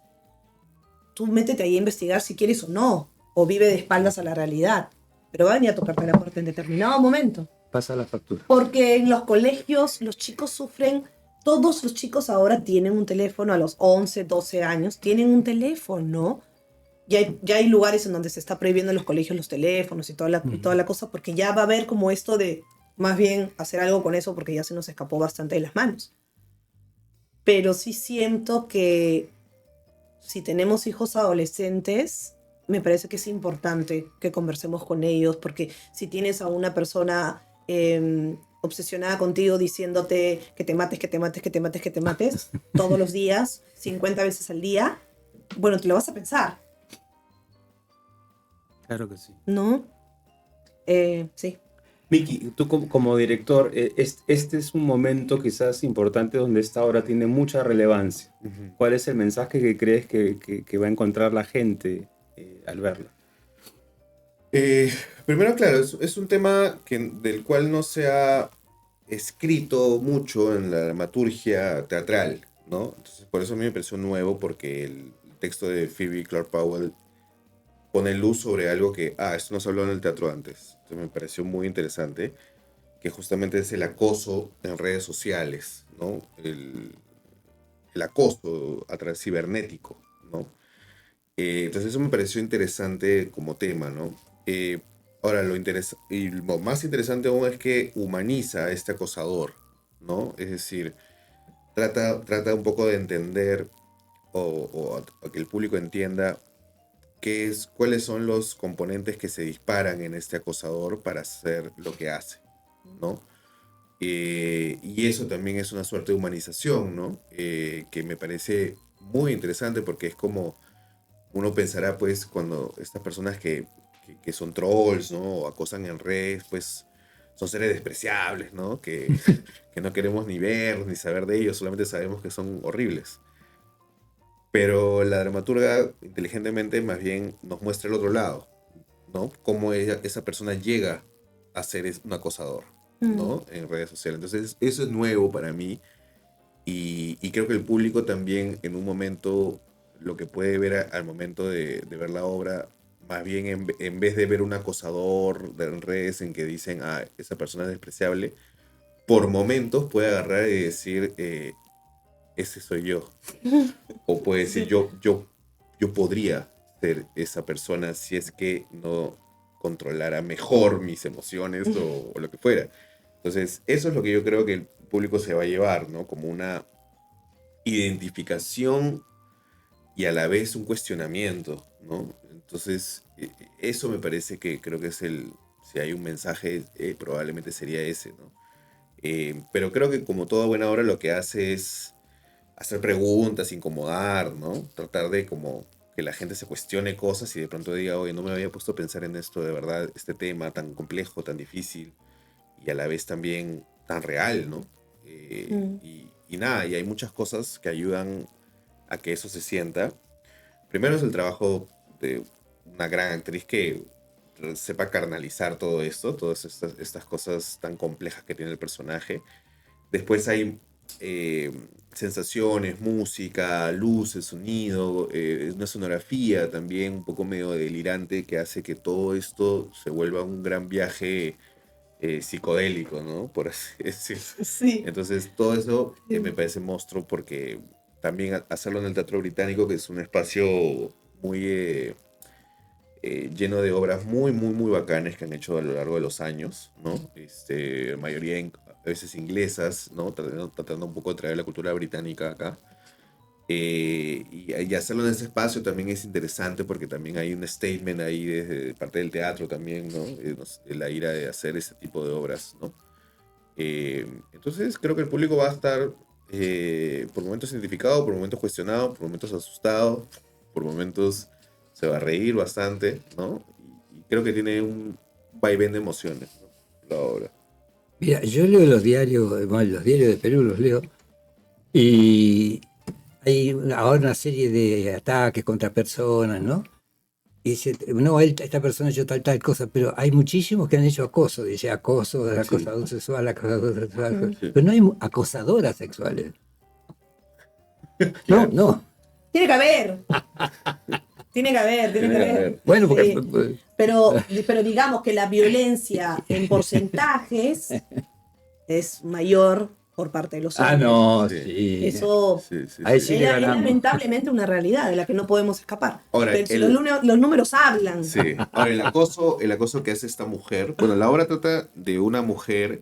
Tú métete ahí a investigar si quieres o no. O vive de espaldas a la realidad. Pero va a venir a tocarte la puerta en determinado momento. Pasa la factura. Porque en los colegios los chicos sufren, todos los chicos ahora tienen un teléfono, a los 11, 12 años, tienen un teléfono. Ya hay lugares en donde se está prohibiendo en los colegios los teléfonos y toda la cosa, porque ya va a haber como esto de, más bien, hacer algo con eso, porque ya se nos escapó bastante de las manos. Pero sí siento que si tenemos hijos adolescentes, me parece que es importante que conversemos con ellos, porque si tienes a una persona obsesionada contigo diciéndote que te mates, que te mates, que te mates, que te mates, todos los días, 50 veces al día, bueno, te lo vas a pensar, Claro que sí. ¿no? Sí. Miki, tú como director, este es un momento quizás importante donde esta obra tiene mucha relevancia. ¿Cuál es el mensaje que crees que va a encontrar la gente al verlo? Primero, claro, es un tema del cual no se ha escrito mucho en la dramaturgia teatral, ¿no? Entonces, por eso a mí me pareció nuevo, porque el texto de Phoebe Clark Powell pone luz sobre algo que, esto no se habló en el teatro antes. Entonces me pareció muy interesante, que justamente es el acoso en redes sociales, ¿no? El acoso a través cibernético, ¿no? Entonces eso me pareció interesante como tema, ¿no? Ahora, lo más interesante aún es que humaniza a este acosador, ¿no? Es decir, trata un poco de entender o a que el público entienda cuáles son los componentes que se disparan en este acosador para hacer lo que hace, ¿no? Y eso también es una suerte de humanización, ¿no? Que me parece muy interesante, porque es como uno pensará, pues, cuando estas personas que son trolls, ¿no? O acosan en redes, pues, son seres despreciables, ¿no? Que no queremos ni ver ni saber de ellos, solamente sabemos que son horribles. Pero la dramaturga inteligentemente más bien nos muestra el otro lado, ¿no? Cómo esa persona llega a ser un acosador, ¿no? En redes sociales. Entonces, eso es nuevo para mí, y creo que el público también en un momento, lo que puede ver al momento de ver la obra, más bien en vez de ver un acosador en redes en que dicen, esa persona es despreciable, por momentos puede agarrar y decir, ese soy yo. O puede decir, yo podría ser esa persona si es que no controlara mejor mis emociones o lo que fuera. Entonces, eso es lo que yo creo que el público se va a llevar, ¿no? Como una identificación y a la vez un cuestionamiento, ¿no? Entonces, eso me parece que creo que es si hay un mensaje, probablemente sería ese, ¿no? Pero creo que como toda buena obra lo que hace es hacer preguntas, incomodar, ¿no? Tratar de como que la gente se cuestione cosas y de pronto diga, oye, no me había puesto a pensar en esto, de verdad, este tema tan complejo, tan difícil y a la vez también tan real, ¿no? Y nada, y hay muchas cosas que ayudan a que eso se sienta. Primero es el trabajo de una gran actriz que sepa carnalizar todo esto, todas estas cosas tan complejas que tiene el personaje. Después hay sensaciones, música, luces, sonido, una sonografía también un poco medio delirante que hace que todo esto se vuelva un gran viaje psicodélico, ¿no? Por así decirlo. Sí. Entonces todo eso me parece monstruo, porque también hacerlo en el Teatro Británico, que es un espacio muy lleno de obras muy, muy, muy bacanas que han hecho a lo largo de los años, ¿no? Mayoría a veces inglesas, ¿no? Tratando un poco de traer la cultura británica acá. Y hacerlo en ese espacio también es interesante, porque también hay un statement ahí desde parte del teatro también, ¿no? De la ira de hacer ese tipo de obras, ¿no? Entonces creo que el público va a estar por momentos identificado, por momentos cuestionado, por momentos asustado, por momentos se va a reír bastante, ¿no? Y creo que tiene un vaivén de emociones, ¿no? La obra. Mira, yo leo los diarios, bueno, los diarios de Perú los leo, y hay ahora una serie de ataques contra personas, ¿no? Y dice, no, esta persona ha hecho tal cosa, pero hay muchísimos que han hecho acoso, dice acoso, acosador sexual, acosador sexual, pero no hay acosadoras sexuales. No, no. Tiene que haber. Tiene que haber. Bueno, porque... Sí. Pero digamos que la violencia en porcentajes es mayor por parte de los hombres. no, sí. Eso Ahí sí le es ganamos. lamentablemente una realidad de la que no podemos escapar. Ahora, pero si los números hablan. Sí. Ahora, el acoso que hace esta mujer, bueno, la obra trata de una mujer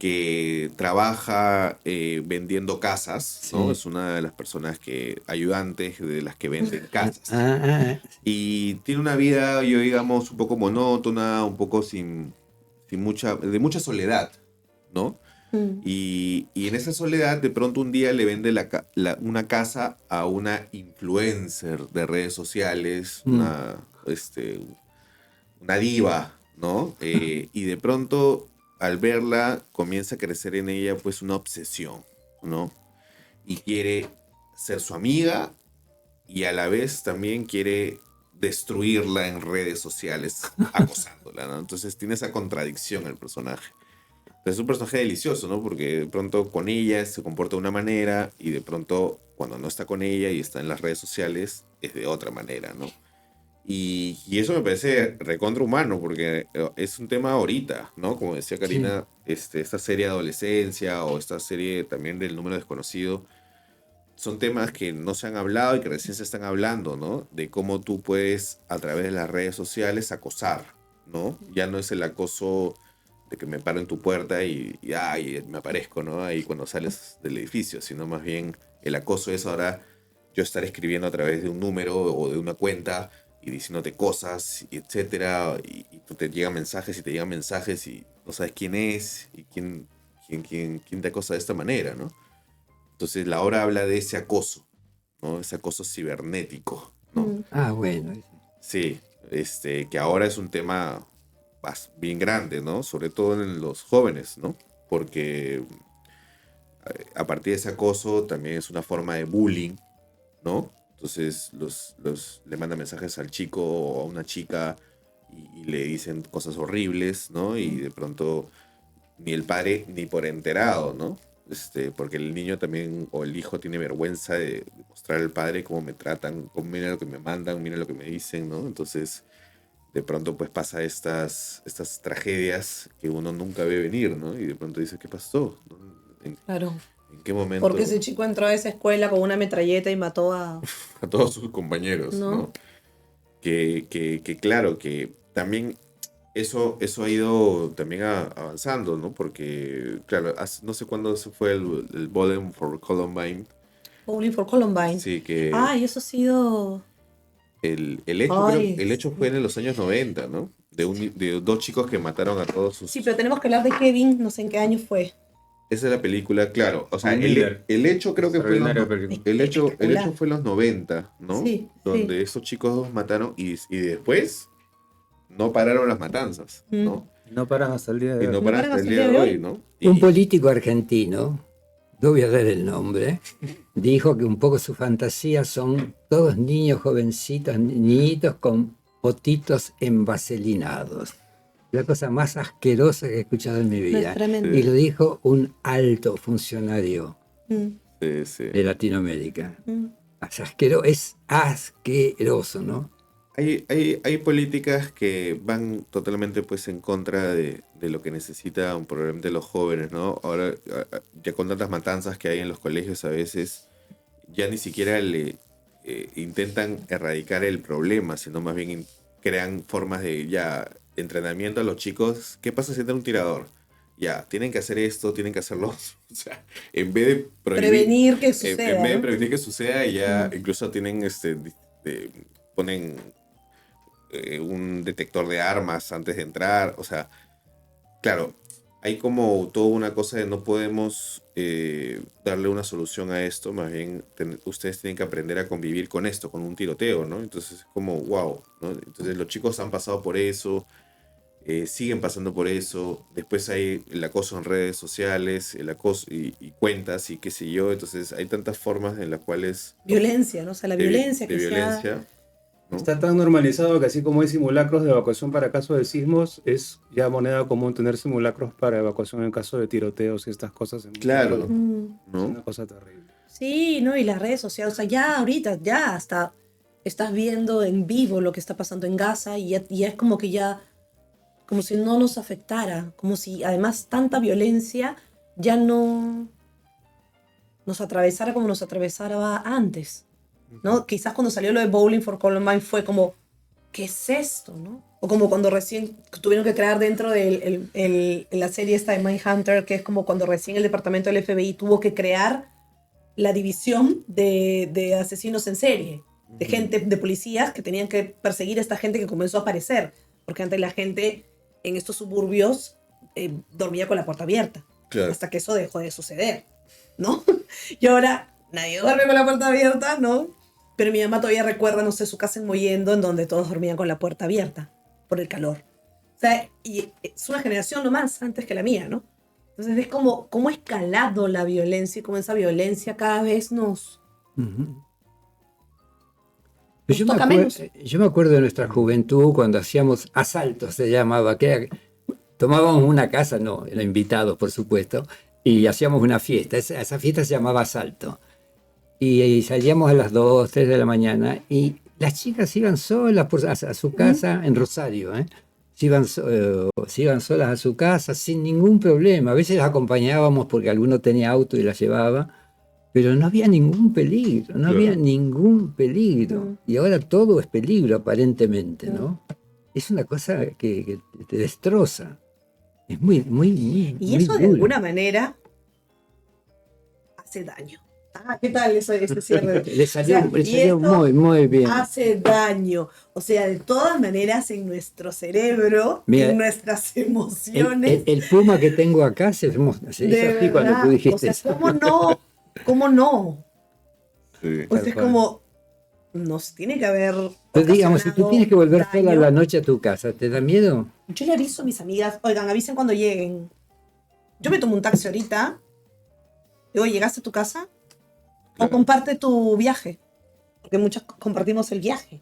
que trabaja vendiendo casas, ¿no? Sí. Es una de las personas ayudantes de las que venden casas. Y tiene una vida, yo digamos, un poco monótona, un poco de mucha soledad, ¿no? Y en esa soledad, de pronto un día le vende una casa a una influencer de redes sociales, una diva, ¿no? Y de pronto, al verla, comienza a crecer en ella pues una obsesión, ¿no? Y quiere ser su amiga y a la vez también quiere destruirla en redes sociales, acosándola, ¿no? Entonces tiene esa contradicción el personaje. Es un personaje delicioso, ¿no? Porque de pronto con ella se comporta de una manera y de pronto cuando no está con ella y está en las redes sociales es de otra manera, ¿no? Y eso me parece recontra humano porque es un tema ahorita, ¿no? Como decía Karina, esta serie de adolescencia o esta serie también del número desconocido son temas que no se han hablado y que recién se están hablando, ¿no? De cómo tú puedes a través de las redes sociales acosar, ¿no? Ya no es el acoso de que me paro en tu puerta y me aparezco, ¿no? Ahí cuando sales del edificio, sino más bien el acoso es ahora yo estar escribiendo a través de un número o de una cuenta y diciéndote cosas, y etcétera, y te llegan mensajes y te llegan mensajes y no sabes quién es y quién te acosa de esta manera, ¿no? Entonces la obra habla de ese acoso, ¿no? Ese acoso cibernético, ¿no? Bueno. Sí, que ahora es un tema bien grande, ¿no? Sobre todo en los jóvenes, ¿no? Porque a partir de ese acoso también es una forma de bullying, ¿no? Entonces le mandan mensajes al chico o a una chica y le dicen cosas horribles, ¿no? Y de pronto ni el padre ni por enterado, ¿no? Porque el niño también o el hijo tiene vergüenza de mostrar al padre cómo me tratan, mira lo que me mandan, mira lo que me dicen, ¿no? Entonces de pronto pues pasa estas tragedias que uno nunca ve venir, ¿no? Y de pronto dice, ¿qué pasó? Claro. ¿En qué momento? Porque ese chico entró a esa escuela con una metralleta y mató a todos sus compañeros, ¿no? Que claro, que también eso ha ido también avanzando, ¿no? Porque, claro, no sé cuándo se fue el Bowling for Columbine. Bowling for Columbine. Sí, que Ay, eso ha sido... el hecho, Ay, el hecho fue en los años 90, ¿no? De dos chicos que mataron a todos sus... Sí, pero tenemos que hablar de Kevin, no sé en qué año fue. Esa es la película, claro. O sea, Con Miller. el hecho creo que fue en Extraordinaria película. el hecho Espectacular. fue en los 90, ¿no? Sí, Donde sí. esos chicos dos mataron y después no pararon las matanzas, ¿no? No paran hasta el día de Y hoy. no paran hasta el día de hoy, ¿no? Un político argentino, no voy a dar el nombre, dijo que un poco su fantasía son todos niños jovencitos, niñitos con potitos envaselinados. La cosa más asquerosa que he escuchado en mi vida. Es tremendo. Y lo dijo un alto funcionario Sí. de Latinoamérica. Es asqueroso, ¿no? Hay políticas que van totalmente pues en contra de lo que necesita un problema de los jóvenes, ¿no? Ahora, ya con tantas matanzas que hay en los colegios a veces, ya ni siquiera intentan erradicar el problema, sino más bien crean formas de entrenamiento a los chicos. ¿Qué pasa si entra un tirador? Ya, tienen que hacer esto, tienen que hacerlo. O sea, en vez de Prevenir que suceda. en vez de ¿no? prevenir que suceda, ya incluso tienen ponen un detector de armas antes de entrar. O sea, claro, hay como toda una cosa de no podemos darle una solución a esto, más bien ustedes tienen que aprender a convivir con esto, con un tiroteo, ¿no? Entonces es como, wow, ¿no? Entonces los chicos han pasado por eso, siguen pasando por eso, después hay el acoso en redes sociales, el acoso y cuentas y qué sé yo, entonces hay tantas formas en las cuales... Violencia, ¿no? O sea, la violencia de que violencia, ¿no? Está tan normalizado que así como hay simulacros de evacuación para casos de sismos, es ya moneda común tener simulacros para evacuación en caso de tiroteos y estas cosas. Claro, Es ¿no? una cosa terrible. Sí, ¿no? Y las redes sociales, o sea, ya ahorita, ya hasta estás viendo en vivo lo que está pasando en Gaza y ya es como que ya, como si no nos afectara, como si además tanta violencia ya no nos atravesara como nos atravesaba antes, ¿no? Quizás cuando salió lo de Bowling for Columbine fue como, ¿qué es esto, no? O como cuando recién tuvieron que crear dentro de la serie esta de Mindhunter, que es como cuando recién el departamento del FBI tuvo que crear la división de asesinos en serie, de gente, de policías que tenían que perseguir a esta gente que comenzó a aparecer, porque antes la gente en estos suburbios dormía con la puerta abierta, Claro. hasta que eso dejó de suceder, ¿no? Y ahora nadie duerme con la puerta abierta, ¿no? Pero mi mamá todavía recuerda, no sé, su casa en Mollendo, en donde todos dormían con la puerta abierta, por el calor. O sea, y es una generación nomás antes que la mía, ¿no? Entonces es como cómo ha escalado la violencia y cómo esa violencia cada vez nos toca menos. Yo me acuerdo de nuestra juventud cuando hacíamos asaltos, se llamaba, que era, tomábamos una casa, no, eran invitados por supuesto, y hacíamos una fiesta. Esa fiesta se llamaba asalto. Y salíamos a las 2, 3 de la mañana y las chicas iban solas a su casa en Rosario, ¿eh? Se iban solas a su casa sin ningún problema. A veces las acompañábamos porque alguno tenía auto y las llevaba, pero no había ningún peligro, no había ningún peligro. Y ahora todo es peligro aparentemente, ¿no? Es una cosa que te destroza. Es muy, muy, muy. Y muy eso de duro. alguna manera hace daño. ¿Qué tal ese cierre? Le salió, O sea, le y salió esto muy, muy bien. hace daño. O sea, de todas maneras en nuestro cerebro, Mira, en nuestras emociones. El puma que tengo acá se hizo así de cuando verdad, tú dijiste o sea, eso. ¿cómo no? ¿Cómo no? Sí. Pues es como, nos tiene que haber. Pero digamos, si tú tienes que volver sola a la noche a tu casa, ¿te da miedo? Yo le aviso a mis amigas, oigan, avisen cuando lleguen. Yo me tomo un taxi ahorita. Digo, ¿llegaste a tu casa? O Claro. comparte tu viaje. Porque muchos compartimos el viaje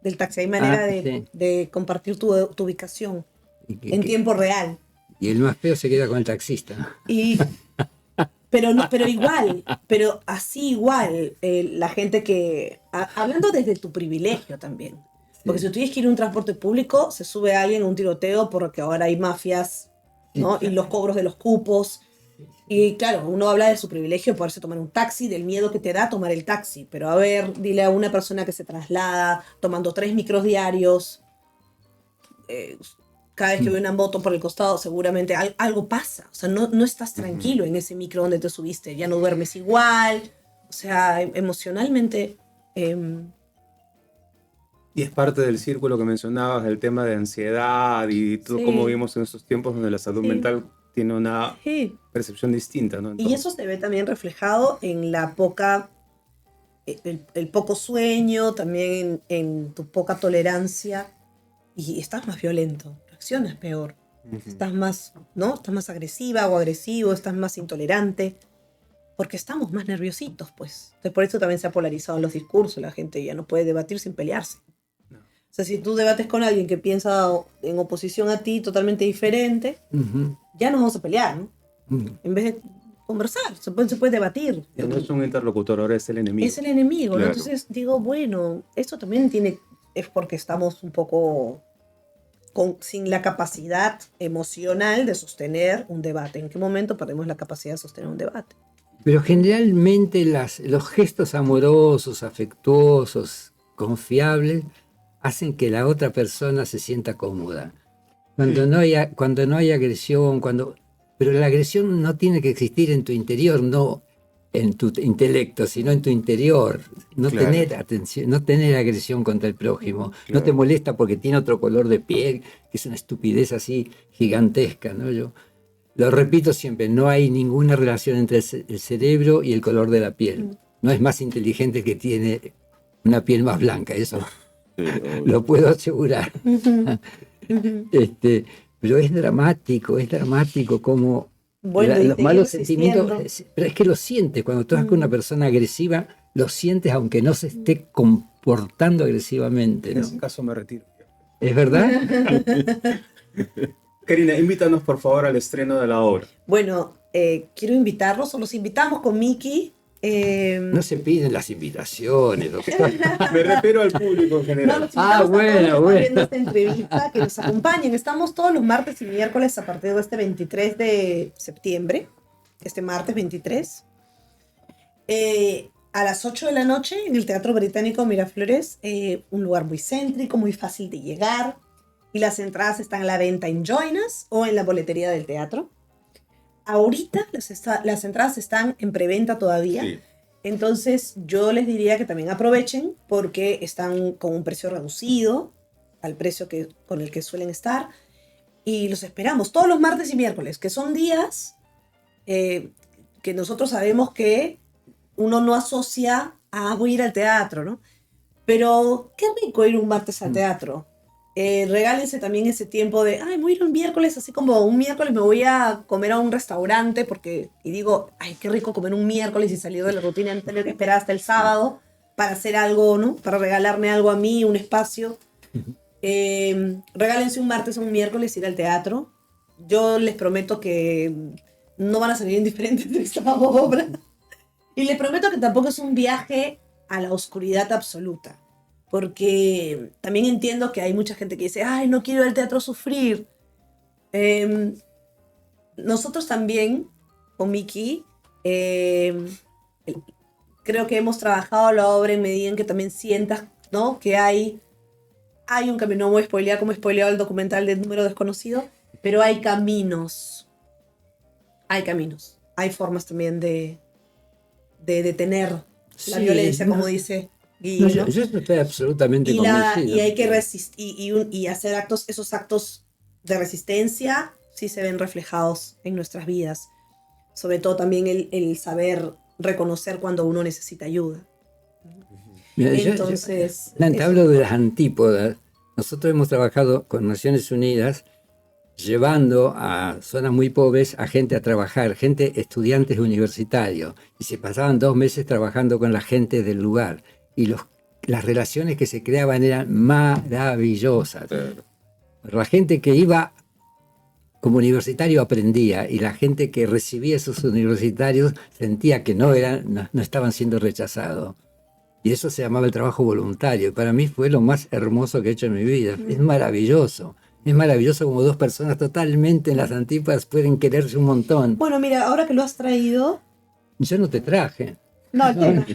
del taxi. Hay manera sí. de compartir tu ubicación Y, en tiempo real. y el más feo se queda con el taxista. Pero no, pero igual, pero así igual, la gente que, hablando desde tu privilegio también, porque si tú tienes que ir a un transporte público, se sube alguien a un tiroteo porque ahora hay mafias, ¿no? Y los cobros de los cupos, y claro, uno habla de su privilegio de poderse tomar un taxi, del miedo que te da tomar el taxi, pero a ver, dile a una persona que se traslada tomando 3 micros diarios, cada vez que ve una moto por el costado, seguramente algo pasa. O sea, no estás tranquilo en ese micro donde te subiste, ya no duermes igual. O sea, emocionalmente. Y es parte del círculo que mencionabas, el tema de ansiedad y todo Sí. como vivimos en estos tiempos donde la salud Sí. mental tiene una Sí. percepción distinta, ¿no? Y Entonces, eso se ve también reflejado en la poca. El poco sueño, también en tu poca tolerancia. Y estás más violento, reaccionas peor. Estás más, ¿no? Estás más agresiva o agresivo, estás más intolerante, porque estamos más nerviositos, pues. Entonces, por eso también se ha polarizado los discursos, la gente ya no puede debatir sin pelearse. No. O sea, si tú debates con alguien que piensa en oposición a ti, totalmente diferente, ya nos vamos a pelear, ¿no? En vez de conversar, se puede debatir. ya no es un interlocutor, ahora es el enemigo. Es el enemigo, ¿no? Claro. Entonces digo, bueno, esto también es porque estamos un poco sin la capacidad emocional de sostener un debate. ¿En qué momento perdemos la capacidad de sostener un debate? Pero generalmente los gestos amorosos, afectuosos, confiables, hacen que la otra persona se sienta cómoda. Cuando no hay agresión, pero la agresión no tiene que existir en tu interior, no en tu intelecto, sino en tu interior. No Claro. tener atención, no tener agresión contra el prójimo. No Claro. te molesta porque tiene otro color de piel, que es una estupidez así gigantesca, ¿no? Yo lo repito siempre, no hay ninguna relación entre el cerebro y el color de la piel. No es más inteligente que tiene una piel más blanca, eso Sí, obvio. lo puedo asegurar. Pero es dramático como Bueno, y los te malos llevo sentimientos, insistiendo. pero es que lo sientes, cuando tú estás con una persona agresiva, lo sientes aunque no se esté comportando agresivamente, En ¿no? ese caso me retiro. ¿Es verdad? Karina, invítanos por favor al estreno de la obra. Bueno, quiero invitarlos, o los invitamos con Miki. No se piden las invitaciones. Lo que Me refiero al público en No, general. los invitamos a todos los que están bueno. viendo esta entrevista, que nos acompañen. Estamos todos los martes y miércoles a partir de este 23 de septiembre, este martes 23, a las 8 de la noche en el Teatro Británico Miraflores, un lugar muy céntrico, muy fácil de llegar. y las entradas están a la venta en Join Us o en la boletería del teatro. Ahorita las entradas están en preventa todavía. Sí. Entonces yo les diría que también aprovechen porque están con un precio reducido al precio con el que suelen estar. Y los esperamos todos los martes y miércoles, que son días que nosotros sabemos que uno no asocia a voy a ir al teatro, ¿no? Pero qué rico ir un martes al teatro. Regálense también ese tiempo de, ay, voy a ir un miércoles, así como un miércoles me voy a comer a un restaurante, y digo, ay, qué rico comer un miércoles y salir de la rutina, no tener que esperar hasta el sábado para hacer algo, ¿no? Para regalarme algo a mí, un espacio. Regálense un martes o un miércoles ir al teatro. Yo les prometo que no van a salir indiferentes de esta obra. Y les prometo que tampoco es un viaje a la oscuridad absoluta. Porque también entiendo que hay mucha gente que dice, ay, no quiero ir al teatro a sufrir. Nosotros también, con Miki, creo que hemos trabajado la obra en medida en que también sientas, ¿no? Que hay un camino. No voy a spoilear como he spoileado el documental de Número Desconocido, pero hay caminos. Hay caminos. Hay formas también de detener la violencia, como dice Guille, no, yo estoy absolutamente convencido. Y hay que resistir y hacer esos actos de resistencia sí se ven reflejados en nuestras vidas. Sobre todo también el saber reconocer cuando uno necesita ayuda. Mira, Entonces, te hablo de las antípodas. Nosotros hemos trabajado con Naciones Unidas llevando a zonas muy pobres a gente a trabajar, estudiantes universitarios, y se pasaban 2 meses trabajando con la gente del lugar, y las relaciones que se creaban eran maravillosas. Claro. La gente que iba como universitario aprendía, y la gente que recibía esos universitarios sentía que no estaban siendo rechazados. Y eso se llamaba el trabajo voluntario, y para mí fue lo más hermoso que he hecho en mi vida. Es maravilloso. Es maravilloso como 2 personas totalmente en las antípodas pueden quererse un montón. bueno, mira, ahora que lo has traído... Yo no te traje. No, el tema.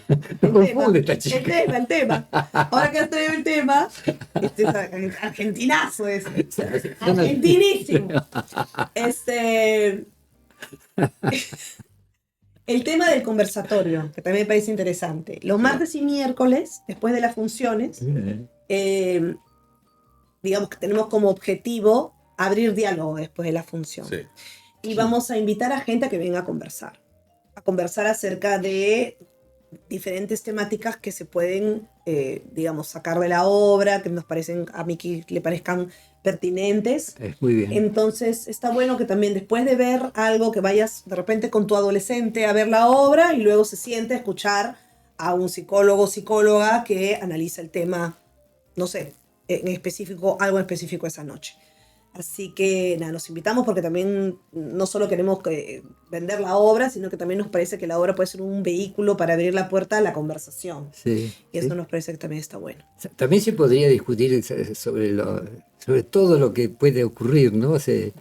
Me confunde esta chica. El tema. Ahora que has traído el tema, este es argentinazo es. Argentinísimo. El tema del conversatorio, que también me parece interesante. Los martes y miércoles, después de las funciones, digamos que tenemos como objetivo abrir diálogo después de la función. Sí. Y vamos a invitar a gente a que venga a conversar acerca de diferentes temáticas que se pueden, digamos, sacar de la obra, que nos parecen, a mí que le parezcan pertinentes. Es muy bien. Entonces está bueno que también después de ver algo, que vayas de repente con tu adolescente a ver la obra y luego se siente a escuchar a un psicólogo o psicóloga que analiza el tema, no sé, algo en específico esa noche. Así que nada, los invitamos porque también no solo queremos vender la obra, sino que también nos parece que la obra puede ser un vehículo para abrir la puerta a la conversación. Sí, y eso nos parece que también está bueno. También se podría discutir sobre todo lo que puede ocurrir, ¿no? Sí,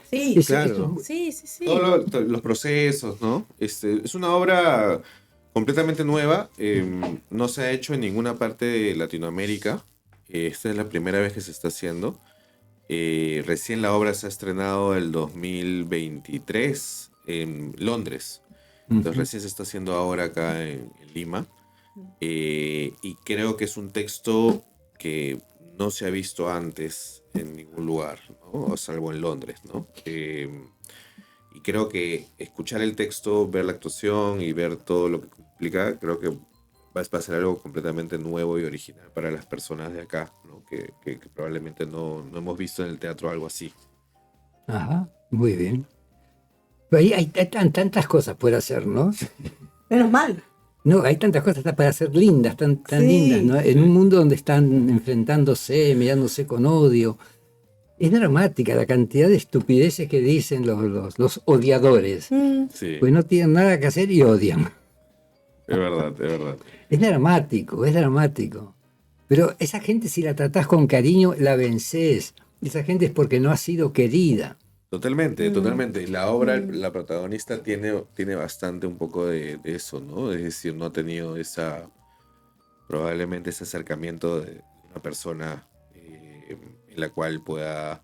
claro. Sí. Todos los procesos, ¿no? Es una obra completamente nueva. No se ha hecho en ninguna parte de Latinoamérica. Esta es la primera vez que se está haciendo. Recién la obra se ha estrenado el 2023 en Londres. Entonces recién se está haciendo ahora acá en Lima. Y creo que es un texto que no se ha visto antes en ningún lugar, ¿no? Salvo en Londres, ¿no? Y creo que escuchar el texto, ver la actuación y ver todo lo que implica, creo que va a ser algo completamente nuevo y original para las personas de acá, ¿no? Que probablemente no hemos visto en el teatro algo así. Ajá, muy bien. Pero ahí hay tantas cosas por hacer, ¿no? Menos mal. No, hay tantas cosas para hacer lindas, tan Sí. lindas, ¿no? En un mundo donde están enfrentándose, mirándose con odio. Es dramática la cantidad de estupideces que dicen los odiadores. Sí, Pues no tienen nada que hacer y odian. es verdad, es verdad. Es dramático. Pero esa gente, si la tratás con cariño, la vences. Esa gente es porque no ha sido querida. Totalmente. Y la obra, la protagonista tiene bastante un poco de eso, ¿no? Es decir, no ha tenido probablemente ese acercamiento de una persona en la cual pueda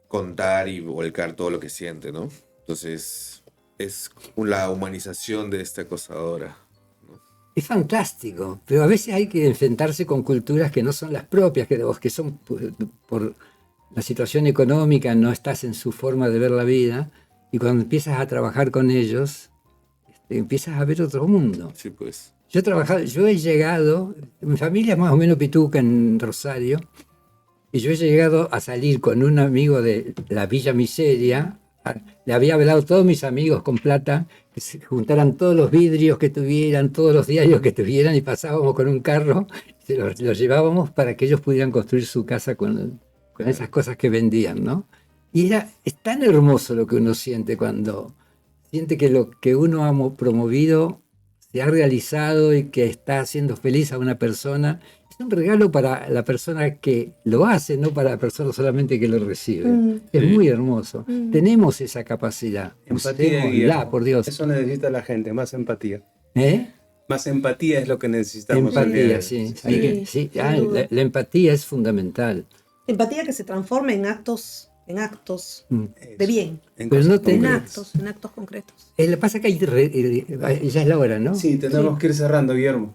contar y volcar todo lo que siente, ¿no? Entonces, es la humanización de esta acosadora. Es fantástico, pero a veces hay que enfrentarse con culturas que no son las propias, que son por la situación económica, no estás en su forma de ver la vida, y cuando empiezas a trabajar con ellos, empiezas a ver otro mundo. Sí, pues. Yo he llegado, mi familia es más o menos pituca en Rosario, y yo he llegado a salir con un amigo de la Villa Miseria. Le había hablado a todos mis amigos con plata que se juntaran todos los vidrios que tuvieran, todos los diarios que tuvieran, y pasábamos con un carro, se los llevábamos para que ellos pudieran construir su casa con esas cosas que vendían, ¿no? Y es tan hermoso lo que uno siente cuando siente que lo que uno ha promovido se ha realizado y que está haciendo feliz a una persona. Es un regalo para la persona que lo hace, no para la persona solamente que lo recibe. Es muy hermoso. Tenemos esa capacidad. Empatía, Usémosla, por Dios. Eso necesita la gente, más empatía. ¿Eh? Más empatía es lo que necesitamos. Empatía, sí. Sí, La empatía es fundamental. Empatía que se transforma en actos de bien. Pero no te- En actos concretos. Lo que pasa es que ya es la hora, ¿no? Sí, tenemos que ir cerrando, Guillermo.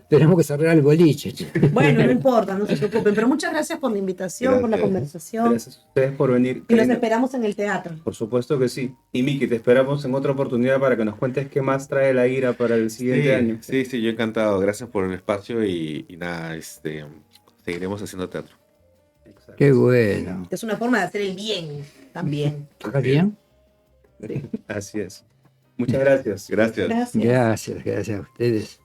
Tenemos que cerrar el boliche. Bueno, no importa, no se preocupen. Pero muchas gracias por la invitación, por la Gracias. conversación. Gracias a ustedes por venir. Y los esperamos en el teatro. Por supuesto que sí. Y Miki, te esperamos en otra oportunidad para que nos cuentes qué más trae la ira para el siguiente año. Sí, yo encantado. Gracias por el espacio y nada, seguiremos haciendo teatro. Exacto. Qué bueno. Es una forma de hacer el bien también. ¿Está bien? Así es. Muchas gracias. Gracias. Gracias. Gracias a ustedes.